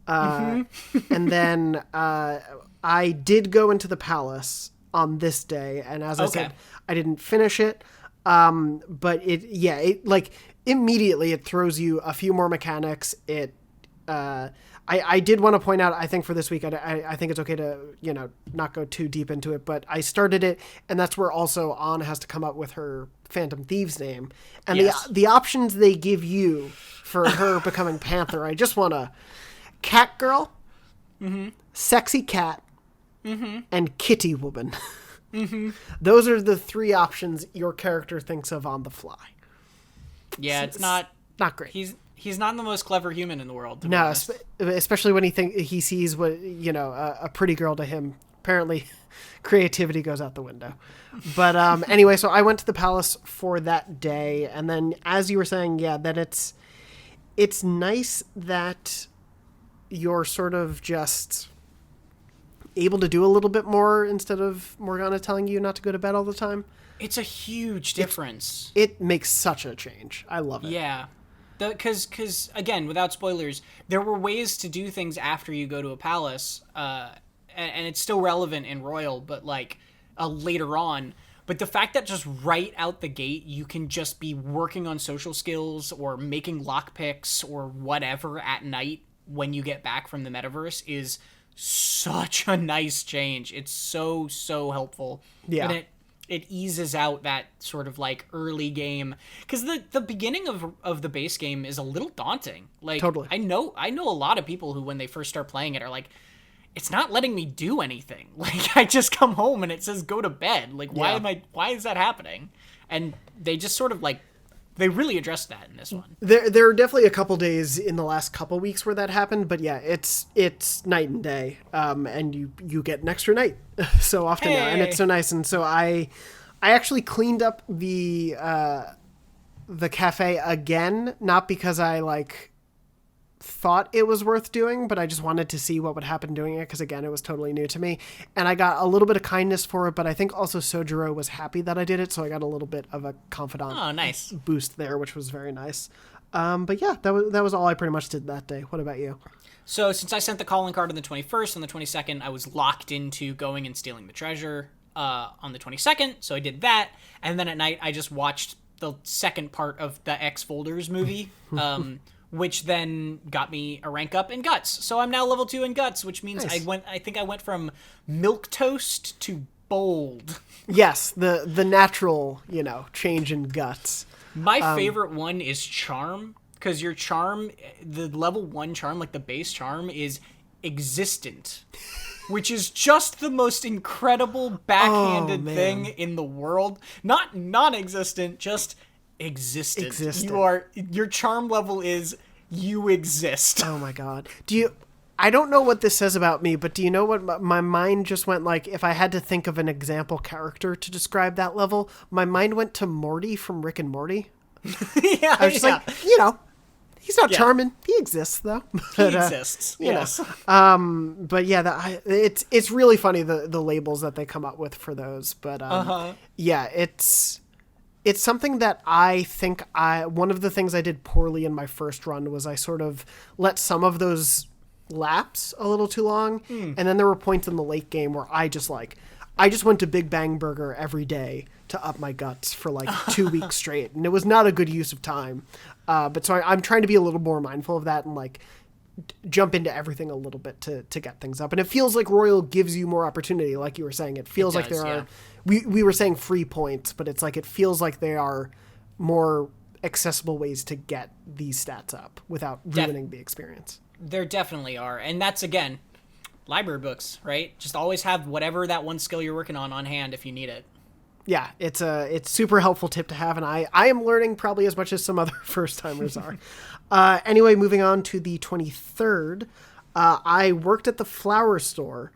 And then I did go into the palace on this day, and as I said, I didn't finish it, but it like immediately it throws you a few more mechanics. I did want to point out, I think for this week, I think it's okay to not go too deep into it, but I started it, and that's where also Ann has to come up with her Phantom Thieves name, and the options they give you for her becoming Panther. I just want to Cat Girl, Sexy Cat, and Kitty Woman. Those are the 3 options your character thinks of on the fly. Yeah, it's not great. He's not the most clever human in the world. No, especially when he sees what a pretty girl to him. Apparently, creativity goes out the window. But anyway, so I went to the palace for that day, and then as you were saying, that it's nice that you're sort of just able to do a little bit more instead of Morgana telling you not to go to bed all the time. It's a huge difference. It makes such a change. I love it. Yeah. Because, again, without spoilers, there were ways to do things after you go to a palace, and it's still relevant in Royal, but, like, later on. But the fact that just right out the gate, you can just be working on social skills or making lockpicks or whatever at night when you get back from the metaverse is such a nice change. It's so helpful. Yeah. And it eases out that sort of like early game, because the beginning of the base game is a little daunting. Like, totally. I know a lot of people who, when they first start playing it, are like, it's not letting me do anything. Like, I just come home and it says go to bed. Like, why is that happening? And they just sort of like, they really addressed that in this one. There are definitely a couple days in the last couple weeks where that happened, but yeah, it's night and day. And you get an extra night so often now, and it's so nice. And so I actually cleaned up the cafe again, not because I like thought it was worth doing, but I just wanted to see what would happen doing it, because again, it was totally new to me, and I got a little bit of kindness for it, but I think also Sojiro was happy that I did it, so I got a little bit of a Confidant boost there, which was very nice. But yeah, that was all I pretty much did that day. What about you? So since I sent the calling card on the 21st, on the 22nd I was locked into going and stealing the treasure on the 22nd, so I did that, and then at night I just watched the second part of the X Folders movie, which then got me a rank up in Guts. So I'm now level 2 in Guts, which means nice. I think I went from milquetoast to bold. Yes, the natural, change in Guts. My favorite one is Charm, because your charm, the level 1 charm, like the base charm, is existent, which is just the most incredible backhanded thing in the world. Not non-existent, just existent. Your charm level is you exist. Oh my god. I don't know what this says about me, but do you know what my mind just went like? If I had to think of an example character to describe that level, my mind went to Morty from Rick and Morty. Yeah, I was just like, he's not charming. He exists though. He exists. Yes. But yeah, it's really funny the labels that they come up with for those. But yeah, it's something that I think one of the things I did poorly in my first run was I sort of let some of those lapse a little too long, and then there were points in the late game where I just went to Big Bang Burger every day to up my guts for like 2 weeks straight, and it was not a good use of time. But so I'm trying to be a little more mindful of that and like jump into everything a little bit to get things up. And it feels like Royal gives you more opportunity, like you were saying. It feels like there are we were saying free points, but it's like it feels like there are more accessible ways to get these stats up without ruining the experience. There definitely are. And that's, again, library books, right? Just always have whatever that one skill you're working on hand if you need it. Yeah, it's super helpful tip to have, and I am learning probably as much as some other first-timers are. Anyway, moving on to the 23rd, I worked at the flower store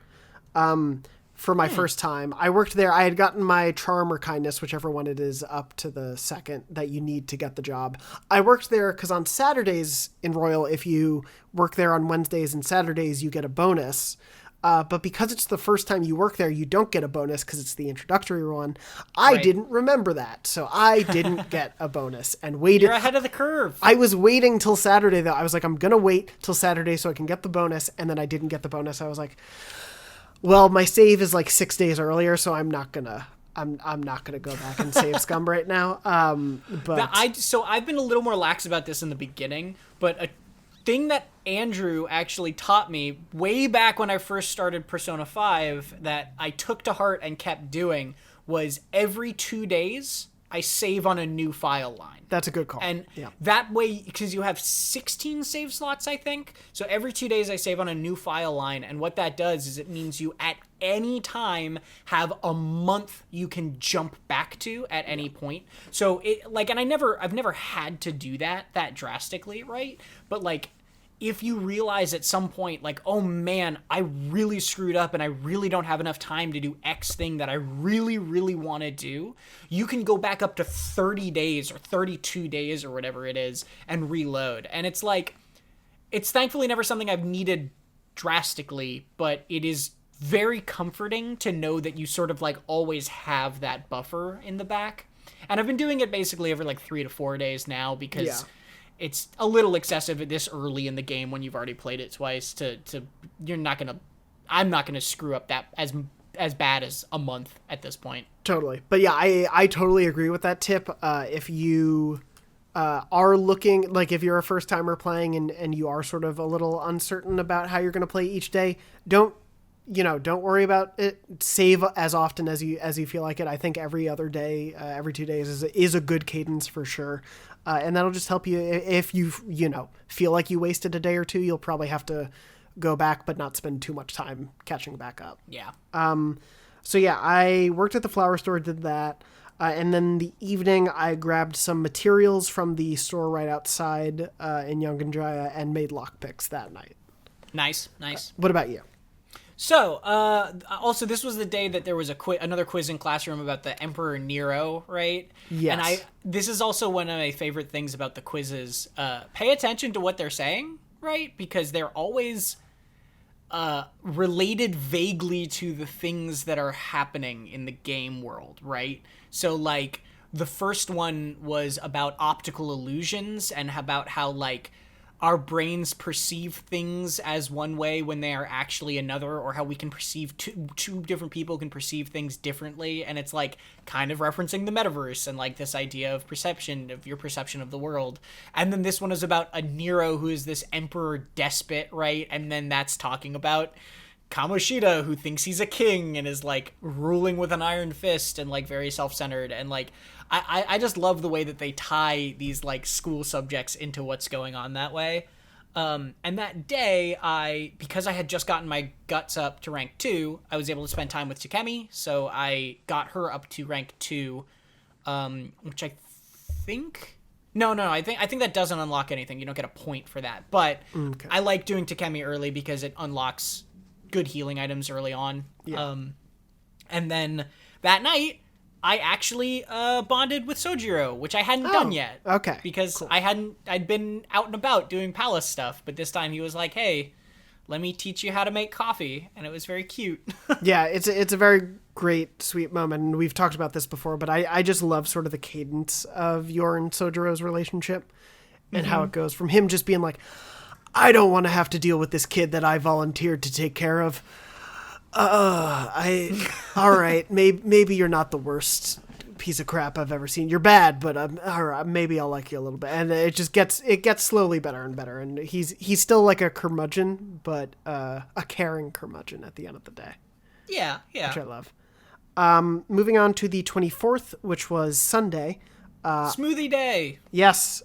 for my first time. I worked there. I had gotten my charm or kindness, whichever one it is, up to the second that you need to get the job. I worked there because on Saturdays in Royal, if you work there on Wednesdays and Saturdays, you get a bonus. But because it's the first time you work there, you don't get a bonus because it's the introductory one. I didn't remember that, so I didn't get a bonus and waited. You're ahead of the curve. I was waiting till Saturday, though. I was like, I'm going to wait till Saturday so I can get the bonus, and then I didn't get the bonus. I was like, well, my save is like 6 days earlier, so I'm not gonna go back and save scum right now. But I've been a little more lax about this in the beginning, but a thing that Andrew actually taught me way back when I first started Persona 5 that I took to heart and kept doing was every 2 days I save on a new file line. That's a good call. And that way, because you have 16 save slots, I think. So every 2 days I save on a new file line. And what that does is it means you at any time have a month you can jump back to at any point. So and I've never had to do that drastically, right? But like, if you realize at some point, like, oh man, I really screwed up and I really don't have enough time to do X thing that I really, really want to do, you can go back up to 30 days or 32 days or whatever it is and reload. And it's like, it's thankfully never something I've needed drastically, but it is very comforting to know that you sort of like always have that buffer in the back. And I've been doing it basically every like 3 to 4 days now because it's a little excessive this early in the game when you've already played it twice I'm not gonna screw up that as bad as a month at this point. Totally. But yeah, I totally agree with that tip. If you are looking, like if you're a first timer playing and you are sort of a little uncertain about how you're going to play each day, don't worry about it. Save as often as you feel like it. I think every other day, every 2 days is a good cadence for sure. And that'll just help you. If you feel like you wasted a day or two, you'll probably have to go back, but not spend too much time catching back up. Yeah. So yeah, I worked at the flower store, did that. And then the evening I grabbed some materials from the store right outside in Yongen-Jaya and made lockpicks that night. Nice. What about you? So, also, this was the day that there was another quiz in classroom about the Emperor Nero, right? Yes. And this is also one of my favorite things about the quizzes. Pay attention to what they're saying, right? Because they're always related vaguely to the things that are happening in the game world, right? So, like, the first one was about optical illusions and about how, like, our brains perceive things as one way when they are actually another, or how we can perceive two different people can perceive things differently. And it's like kind of referencing the metaverse and like this idea of perception, of your perception of the world. And then this one is about a Nero who is this emperor despot, right? And then that's talking about Kamoshida, who thinks he's a king and is like ruling with an iron fist and like very self-centered. And like, I just love the way that they tie these like school subjects into what's going on that way. And that day, because I had just gotten my guts up to rank 2, I was able to spend time with Takemi. So I got her up to rank 2, which I think... No, I think that doesn't unlock anything. You don't get a point for that. But Okay. I like doing Takemi early because it unlocks good healing items early on. Yeah. And then that night, I actually bonded with Sojiro, which I hadn't done yet. Okay. Because cool. I'd been out and about doing palace stuff, but this time he was like, "Hey, let me teach you how to make coffee," and it was very cute. Yeah, it's a very great, sweet moment, and we've talked about this before, but I just love sort of the cadence of your and Sojiro's relationship and how it goes from him just being like, I don't want to have to deal with this kid that I volunteered to take care of. All right, maybe you're not the worst piece of crap I've ever seen. You're bad, but all right, maybe I'll like you a little bit. And it gets slowly better and better. And he's still like a curmudgeon, but a caring curmudgeon at the end of the day. Yeah. Which I love. Moving on to the 24th, which was Sunday. Smoothie day. Yes,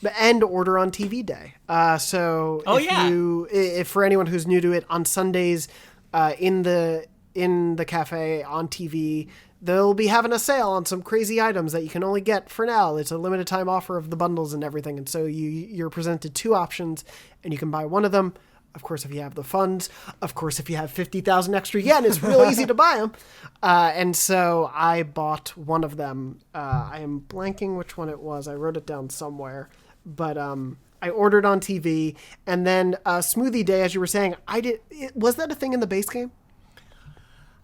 the end order on TV day. So if for anyone who's new to it, on Sundays, in the cafe on TV, they'll be having a sale on some crazy items that you can only get for now. It's a limited time offer of the bundles and everything. And so you're presented two options and you can buy one of them. Of course, if you have the funds, of course, if you have 50,000 extra yen, it's real easy to buy them. And so I bought one of them. I am blanking which one it was. I wrote it down somewhere, but, I ordered on TV, and then Smoothie Day, as you were saying, was that a thing in the base game?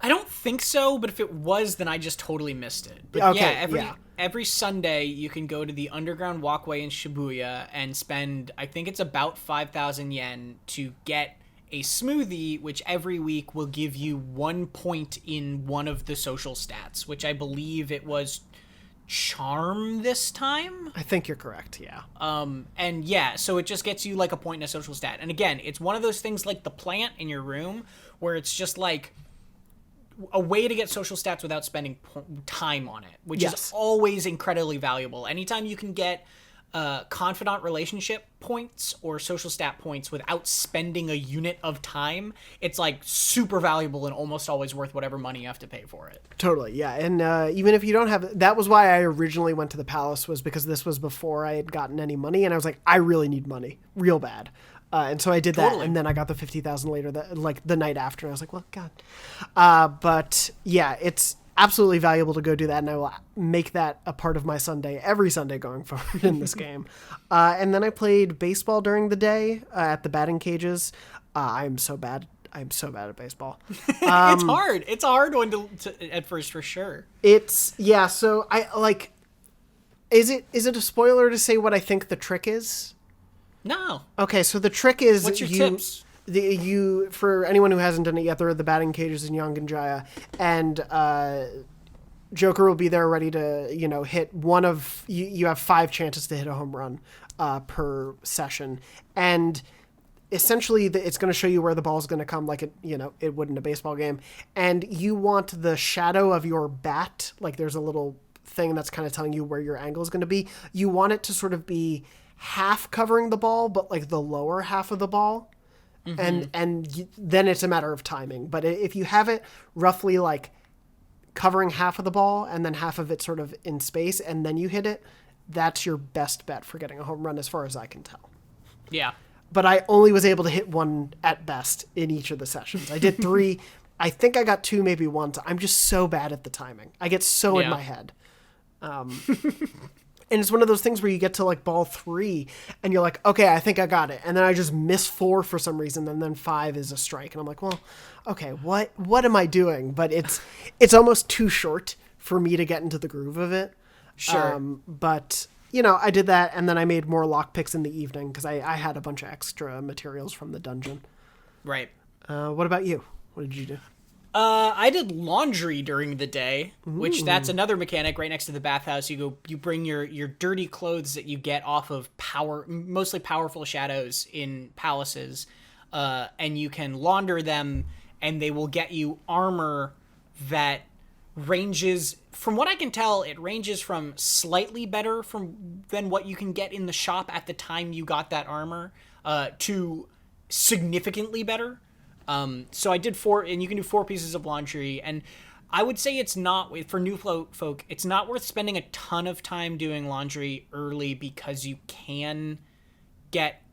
I don't think so, but if it was, then I just totally missed it. But okay, every Sunday you can go to the underground walkway in Shibuya and spend, I think it's about 5,000 yen to get a smoothie, which every week will give you 1 point in one of the social stats, which I believe it was charm this time. I think you're correct, yeah. And yeah, so it just gets you like a point in a social stat. And again, it's one of those things like the plant in your room where it's just like a way to get social stats without spending time on it, which is always incredibly valuable. Anytime you can get confidant relationship points or social stat points without spending a unit of time, it's like super valuable and almost always worth whatever money you have to pay for it. Totally, yeah. And even if you don't have, that was why I originally went to the palace, was because this was before I had gotten any money, and I was like, I really need money real bad. And so I did that, and then I got the 50,000 later, like the night after, and I was like, well, God. But yeah, it's absolutely valuable to go do that, and I will make that a part of my Sunday, every Sunday going forward in this game. And then I played baseball during the day at the batting cages. I'm so bad at baseball. It's hard. It's a hard one to at first, for sure. So I like, is it a spoiler to say what I think the trick is? No. Okay, so the trick is, what's your tips? For anyone who hasn't done it yet, there are the batting cages in Yongen-Jaya, and Joker will be there ready to, hit one of, you have 5 chances to hit a home run per session, and essentially it's going to show you where the ball is going to come, like it would in a baseball game, and you want the shadow of your bat, like there's a little thing that's kind of telling you where your angle is going to be. You want it to sort of be half covering the ball, but like the lower half of the ball. Mm-hmm. And then it's a matter of timing. But if you have it roughly like covering half of the ball and then half of it sort of in space, and then you hit it, that's your best bet for getting a home run as far as I can tell. Yeah. But I only was able to hit one at best in each of the sessions. I did 3. I think I got 2 maybe once. I'm just so bad at the timing. I get so in my head. And it's one of those things where you get to like ball 3 and you're like, okay, I think I got it. And then I just miss 4 for some reason. And then 5 is a strike. And I'm like, well, okay, what am I doing? But it's almost too short for me to get into the groove of it. Sure. But I did that. And then I made more lockpicks in the evening because I had a bunch of extra materials from the dungeon. Right. What about you? What did you do? I did laundry during the day, which that's another mechanic right next to the bathhouse. You bring your dirty clothes that you get off of mostly powerful shadows in palaces, and you can launder them, and they will get you armor that ranges, from what I can tell, it ranges from slightly better than what you can get in the shop at the time you got that armor, to significantly better. So I did 4, and you can do 4 pieces of laundry, and I would say it's not, for new folk, it's not worth spending a ton of time doing laundry early because you can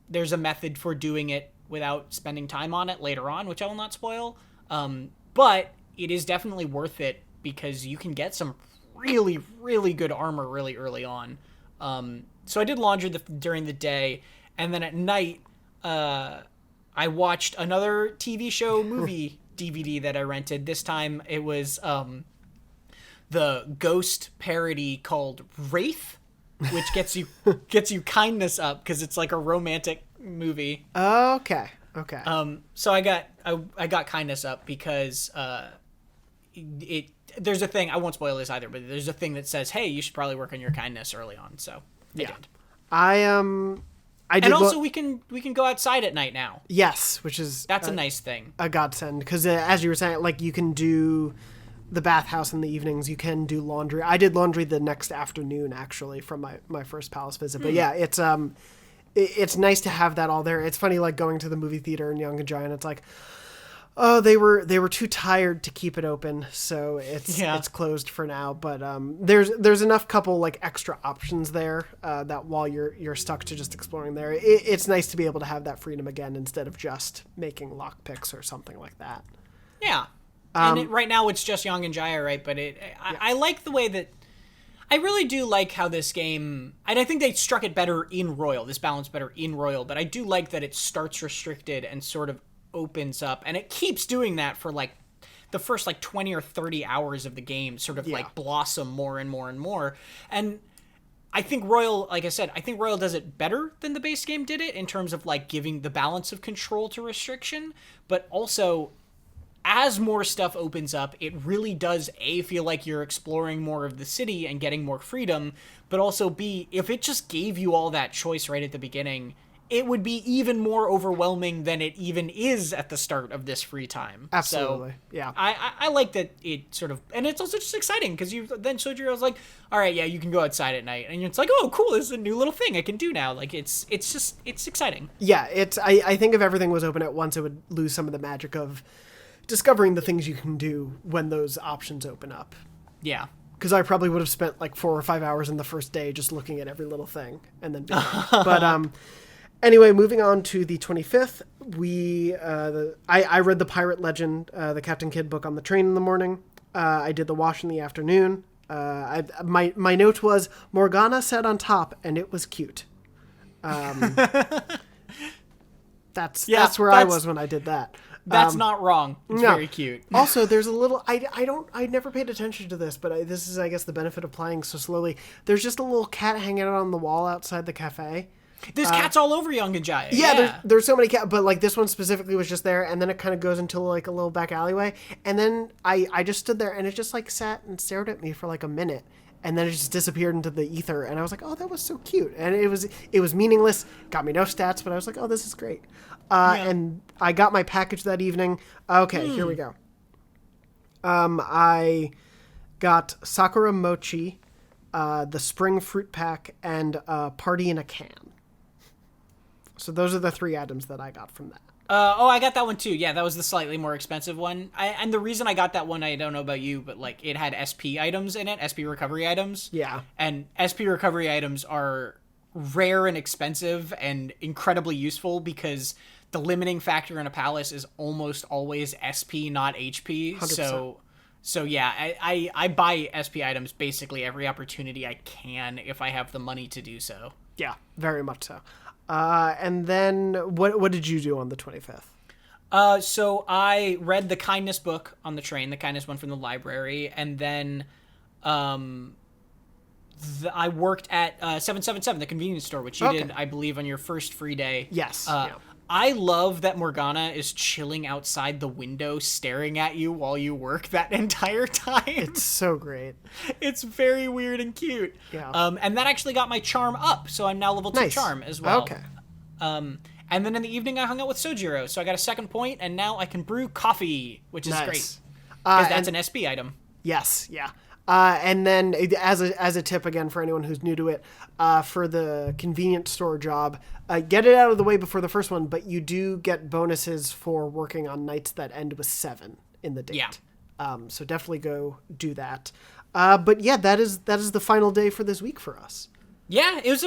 there's a method for doing it without spending time on it later on, which I will not spoil. But it is definitely worth it because you can get some really, really good armor really early on. So I did laundry during the day, and then at night, I watched another TV show movie DVD that I rented. This time it was the ghost parody called Wraith, which gets you kindness up because it's like a romantic movie. Okay. So I got kindness up because there's a thing, I won't spoil this either, but there's a thing that says, hey, you should probably work on your kindness early on. So I did. I did. And also we can go outside at night now. Yes, that's a nice thing. A godsend, because as you were saying, like, you can do the bathhouse in the evenings. You can do laundry. I did laundry the next afternoon, actually, from my first palace visit. But yeah, it's nice to have that all there. It's funny, like, going to the movie theater in Yongen-Jaya, and it's like, oh, they were too tired to keep it open, so it's closed for now. But there's enough couple like extra options there that while you're stuck to just exploring there, it's nice to be able to have that freedom again instead of just making lockpicks or something like that. Yeah, and right now it's just Yongen-Jaya, right? But I like the way that. I really do like how this game, and I think they struck it better in Royal, this balance better in Royal, but I do like that it starts restricted and sort of opens up, and it keeps doing that for like the first like 20 or 30 hours of the game, sort of like blossom more and more and more. And I think Royal, like I said, I think Royal does it better than the base game did it in terms of like giving the balance of control to restriction, but also as more stuff opens up, it really does feel like you're exploring more of the city and getting more freedom, but also if it just gave you all that choice right at the beginning, it would be even more overwhelming than it even is at the start of this free time. Absolutely. So, yeah. I like that it sort of, and it's also just exciting because then Sojiro's like, all right, yeah, you can go outside at night. And it's like, oh, cool, this is a new little thing I can do now. Like, it's exciting. Yeah, I think if everything was open at once, it would lose some of the magic of discovering the things you can do when those options open up. Yeah. Because I probably would have spent like 4 or 5 hours in the first day just looking at every little thing and then but anyway, moving on to the 25th, I read the Pirate Legend, the Captain Kidd book on the train in the morning. I did the wash in the afternoon. My note was Morgana sat on top and it was cute. That's where I was when I did that. That's not wrong. It's very cute. Also, there's a little, I never paid attention to this, but this is, I guess, the benefit of playing so slowly. There's just a little cat hanging out on the wall outside the cafe. There's cats all over Yongen-Jaya. Yeah, there's so many cats, but like this one specifically was just there, and then it kind of goes into like a little back alleyway, and then I just stood there, and it just like sat and stared at me for like a minute, and then it just disappeared into the ether, and I was like, oh, that was so cute, and it was meaningless, got me no stats, but I was like, oh, this is great. And I got my package that evening. Okay, here we go. I got Sakura Mochi, the Spring Fruit Pack, and Party in a Can. So those are the 3 items that I got from that. I got that one too. Yeah, that was the slightly more expensive one. And the reason I got that one, I don't know about you, but like it had SP items in it, SP recovery items. Yeah. And SP recovery items are rare and expensive and incredibly useful because the limiting factor in a palace is almost always SP, not HP. 100%. So yeah, I buy SP items basically every opportunity I can if I have the money to do so. Yeah, very much so. And then what did you do on the 25th? So I read the kindness book on the train, the kindness one from the library, and then I worked at 777, the convenience store, which you did, I believe, on your first free day. Yes. I love that Morgana is chilling outside the window staring at you while you work that entire time. It's so great. It's very weird and cute. Yeah. And that actually got my charm up, so I'm now level 2 charm as well. Okay. And then in the evening I hung out with Sojiro, so I got a 2nd point, and now I can brew coffee, which is great. Because that's an SP item. Yes, yeah. And then as a tip again for anyone who's new to it, for the convenience store job, get it out of the way before the first one, but you do get bonuses for working on nights that end with 7 in the date. Yeah. So definitely go do that. But yeah, that is the final day for this week for us. Yeah, it was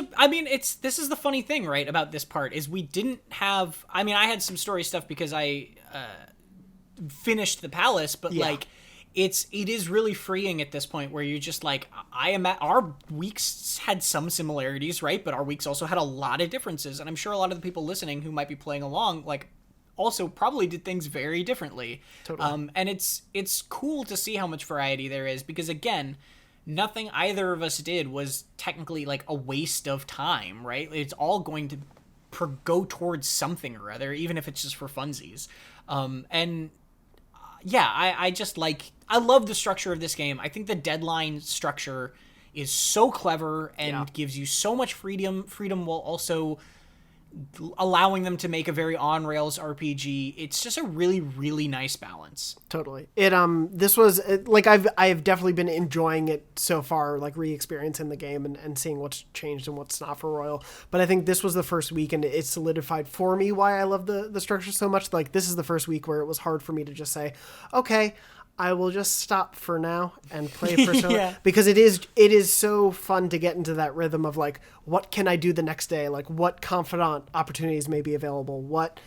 this is the funny thing, right, about this part, is we didn't have, I had some story stuff because I finished the palace, but like, it is really freeing at this point where you're just like, our weeks had some similarities, right, but our weeks also had a lot of differences, and I'm sure a lot of the people listening who might be playing along, like, also probably did things very differently. Totally. And it's cool to see how much variety there is, because again, nothing either of us did was technically like a waste of time, right? It's all going to go towards something or other, even if it's just for funsies. I just like, I love the structure of this game. I think the deadline structure is so clever and gives you so much freedom while also allowing them to make a very on-rails RPG. It's just a really, really nice balance. Totally. This was like, I've definitely been enjoying it so far, like re-experiencing the game and seeing what's changed and what's not for Royal. But I think this was the first week, and it solidified for me why I love the structure so much. Like, this is the first week where it was hard for me to just say, okay, I will just stop for now and play Persona because it is so fun to get into that rhythm of like, what can I do the next day? Like, what Confidant opportunities may be available? What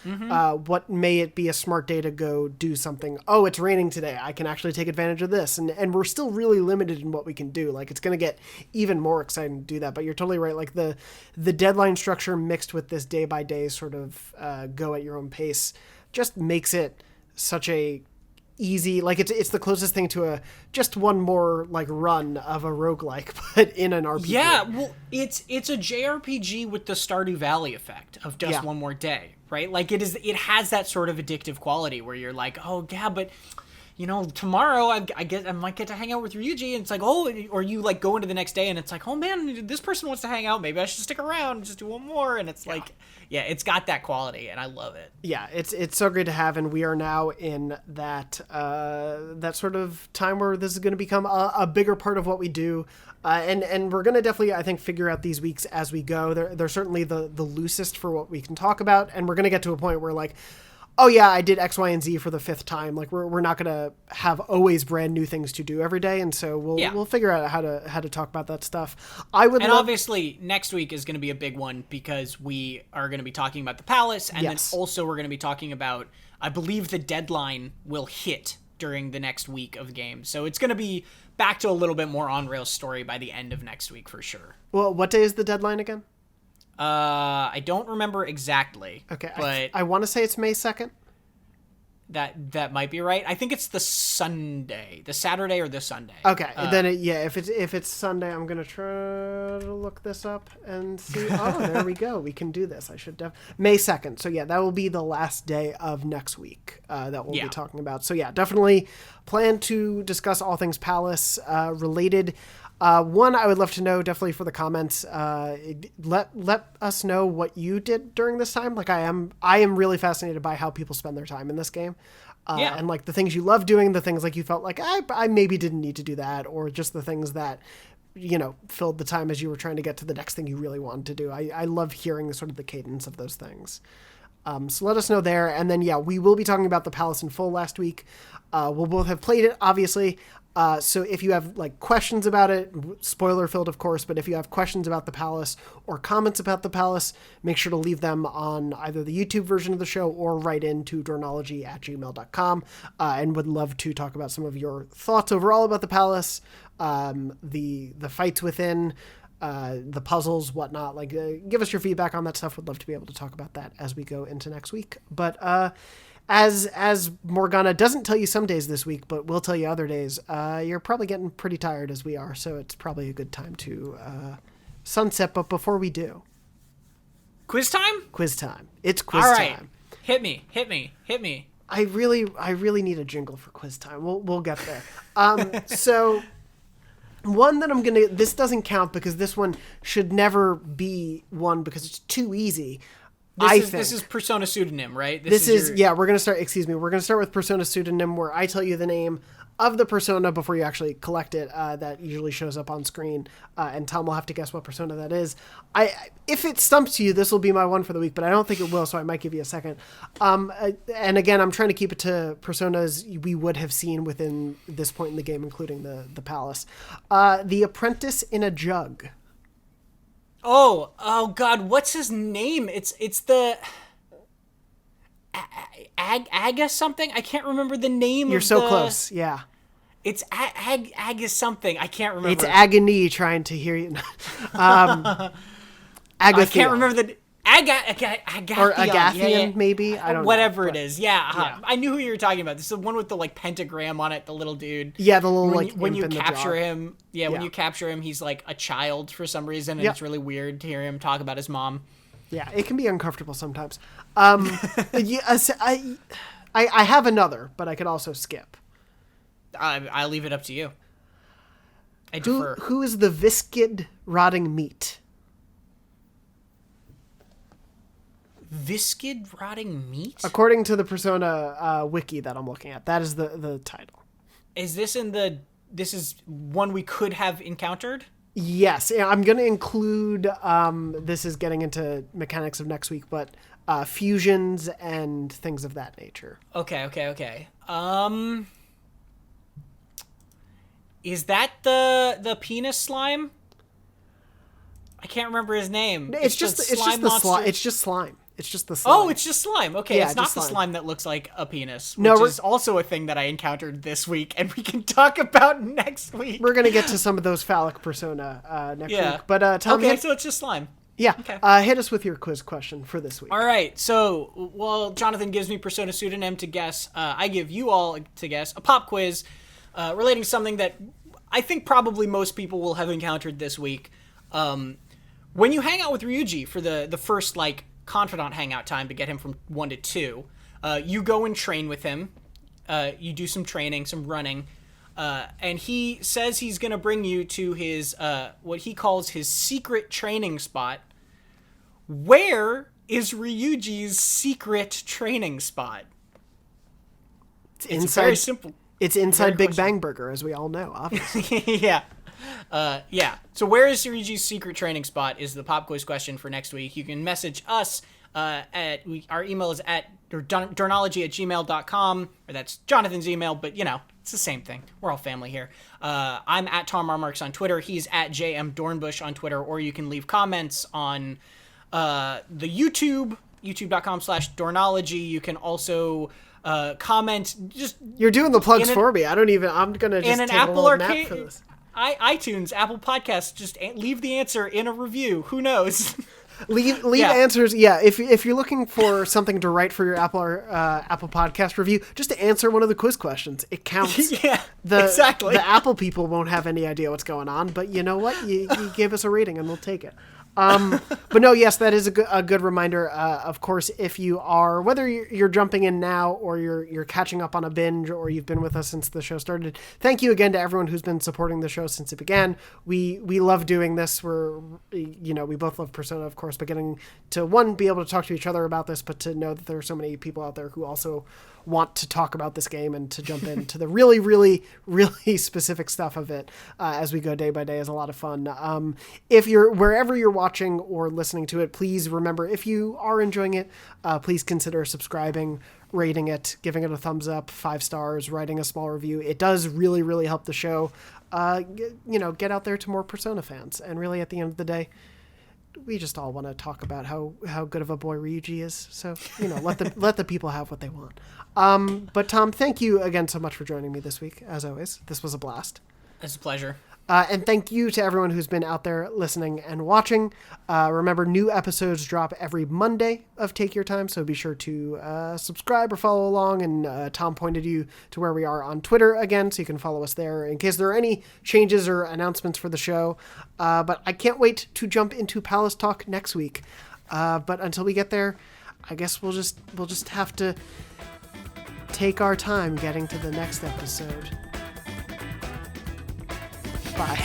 may it be a smart day to go do something? Oh, it's raining today. I can actually take advantage of this. And we're still really limited in what we can do. Like, it's going to get even more exciting to do that. But you're totally right. Like, the deadline structure mixed with this day by day sort of go at your own pace just makes it such a easy, like it's the closest thing to a just one more like run of a roguelike, but in an RPG. Yeah, well, it's a JRPG with the Stardew Valley effect of just one more day, right? Like it has that sort of addictive quality where you're like, oh yeah, but you know, tomorrow I might get to hang out with Ryuji, and it's like, oh, or you like go into the next day and it's like, oh man, this person wants to hang out, maybe I should stick around and just do one more, and it's like, yeah, it's got that quality, and I love it. Yeah, it's so great to have, and we are now in that sort of time where this is going to become a bigger part of what we do, and we're going to definitely, I think, figure out these weeks as we go. They're certainly the loosest for what we can talk about, and we're going to get to a point where like, oh yeah, I did X, Y, and Z for the 5th time. Like we're not gonna have always brand new things to do every day, and so we'll figure out how to talk about that stuff. Obviously next week is going to be a big one because we are going to be talking about the palace, and then also we're going to be talking about, I believe the deadline will hit during the next week of the game, so it's going to be back to a little bit more on rails story by the end of next week for sure. Well, what day is the deadline again? I don't remember exactly. Okay, but I want to say it's May 2nd. That might be right. I think it's the Saturday or the Sunday. Okay, then if it's Sunday, I'm gonna try to look this up and see. Oh, there we go. We can do this. I should May 2nd. So yeah, that will be the last day of next week that we'll be talking about. So yeah, definitely plan to discuss all things Palace related. One, I would love to know, definitely for the comments, let us know what you did during this time. Like I am really fascinated by how people spend their time in this game. And like the things you love doing, the things like you felt like I maybe didn't need to do that, or just the things that, you know, filled the time as you were trying to get to the next thing you really wanted to do. I love hearing sort of the cadence of those things. So let us know there. And then, we will be talking about the Palace in full last week. We'll both have played it, obviously. So if you have like questions about it, spoiler filled, of course, but if you have questions about the Palace or comments about the Palace, make sure to leave them on either the YouTube version of the show or write into dornology@gmail.com. And would love to talk about some of your thoughts overall about the Palace, the fights within, the puzzles, whatnot. Like, give us your feedback on that stuff. Would love to be able to talk about that as we go into next week. But, as Morgana doesn't tell you some days this week, but will tell you other days, you're probably getting pretty tired as we are, so it's probably a good time to sunset. But before we do... Quiz time? Quiz time. It's quiz All right. time. Hit me. I really need a jingle for quiz time. We'll get there. So... one that this doesn't count because this one should never be one because it's too easy. This is Persona Pseudonym, right? We're going to start with Persona Pseudonym, where I tell you the name of the persona before you actually collect it. That usually shows up on screen, and Tom will have to guess what persona that is. If it stumps you, this will be my one for the week, but I don't think it will, so I might give you a second. And again, I'm trying to keep it to personas we would have seen within this point in the game, including the palace. The Apprentice in a Jug. Oh God, what's his name? It's the Aga something. I can't remember the name. You're so close. Yeah. It's Aga something. I can't remember. It's agony trying to hear you. I can't remember the Agathion, or Agathion, maybe. I don't know. Whatever it is. Yeah. I knew who you were talking about. This is the one with the like pentagram on it. The little dude. Yeah, the little when you capture him. Yeah, when you capture him, he's like a child for some reason, and it's really weird to hear him talk about his mom. Yeah, it can be uncomfortable sometimes. I have another, but I could also skip. I'll leave it up to you. I defer. Who is the viscid rotting meat? Viscid rotting meat? According to the Persona wiki that I'm looking at, that is the title. Is this this is one we could have encountered? Yes, I'm going to include, this is getting into mechanics of next week, but fusions and things of that nature. Okay. Is that the penis slime? I can't remember his name. It's just the slime. It's just slime. It's just the slime. Oh, it's just slime. Okay, yeah, it's not the slime that looks like a penis, which is also a thing that I encountered this week, and we can talk about next week. We're going to get to some of those phallic persona next week. But Tom, so it's just slime. Yeah. Okay. Hit us with your quiz question for this week. All right. So, while Jonathan gives me Persona Pseudonym to guess, I give you all to guess a pop quiz relating to something that I think probably most people will have encountered this week. When you hang out with Ryuji for the first, like, Confidant hangout time to get him from 1 to 2, you go and train with him. You do some training, some running, and he says he's going to bring you to his what he calls his secret training spot. Where is Ryuji's secret training spot? It's very simple. It's inside Big Bang Burger, as we all know, obviously. Yeah. So where is Ryuji's secret training spot is the pop quiz question for next week. You can message us our email is at dornology@gmail.com, or that's Jonathan's email, but it's the same thing. We're all family here. I'm at Tom R. Marks on Twitter. He's at JM Dornbush on Twitter, or you can leave comments on the youtube.com/Dornology. You can comment. You're doing the plugs for me. I'm gonna just in an take Apple a little nap for this. iTunes, Apple Podcasts, just leave the answer in a review. Who knows? Leave answers. Yeah, if you're looking for something to write for your Apple Podcast review, just to answer one of the quiz questions, it counts. Yeah, exactly. The Apple people won't have any idea what's going on, but you know what? You gave us a rating, and we'll take it. But no, yes, that is a good reminder. Of course, if you are, whether you're jumping in now or you're catching up on a binge or you've been with us since the show started, thank you again to everyone who's been supporting the show since it began. We love doing this. We both love Persona, of course, but getting to be able to talk to each other about this, but to know that there are so many people out there who also want to talk about this game and to jump into the really, really, really specific stuff of it as we go day by day is a lot of fun. If you're wherever you're watching or listening to it, please remember, if you are enjoying it, please consider subscribing, rating it, giving it a thumbs up, 5 stars, writing a small review. It does really, really help the show, get out there to more Persona fans. And really, at the end of the day, we just all want to talk about how good of a boy Ryuji is. So, let the people have what they want. But Tom, thank you again so much for joining me this week. As always, this was a blast. It's a pleasure. And thank you to everyone who's been out there listening and watching. Remember, new episodes drop every Monday of Take Your Time, so be sure to subscribe or follow along. And Tom pointed you to where we are on Twitter again, so you can follow us there in case there are any changes or announcements for the show. But I can't wait to jump into Palace Talk next week. But until we get there, I guess we'll just have to take our time getting to the next episode. Bye.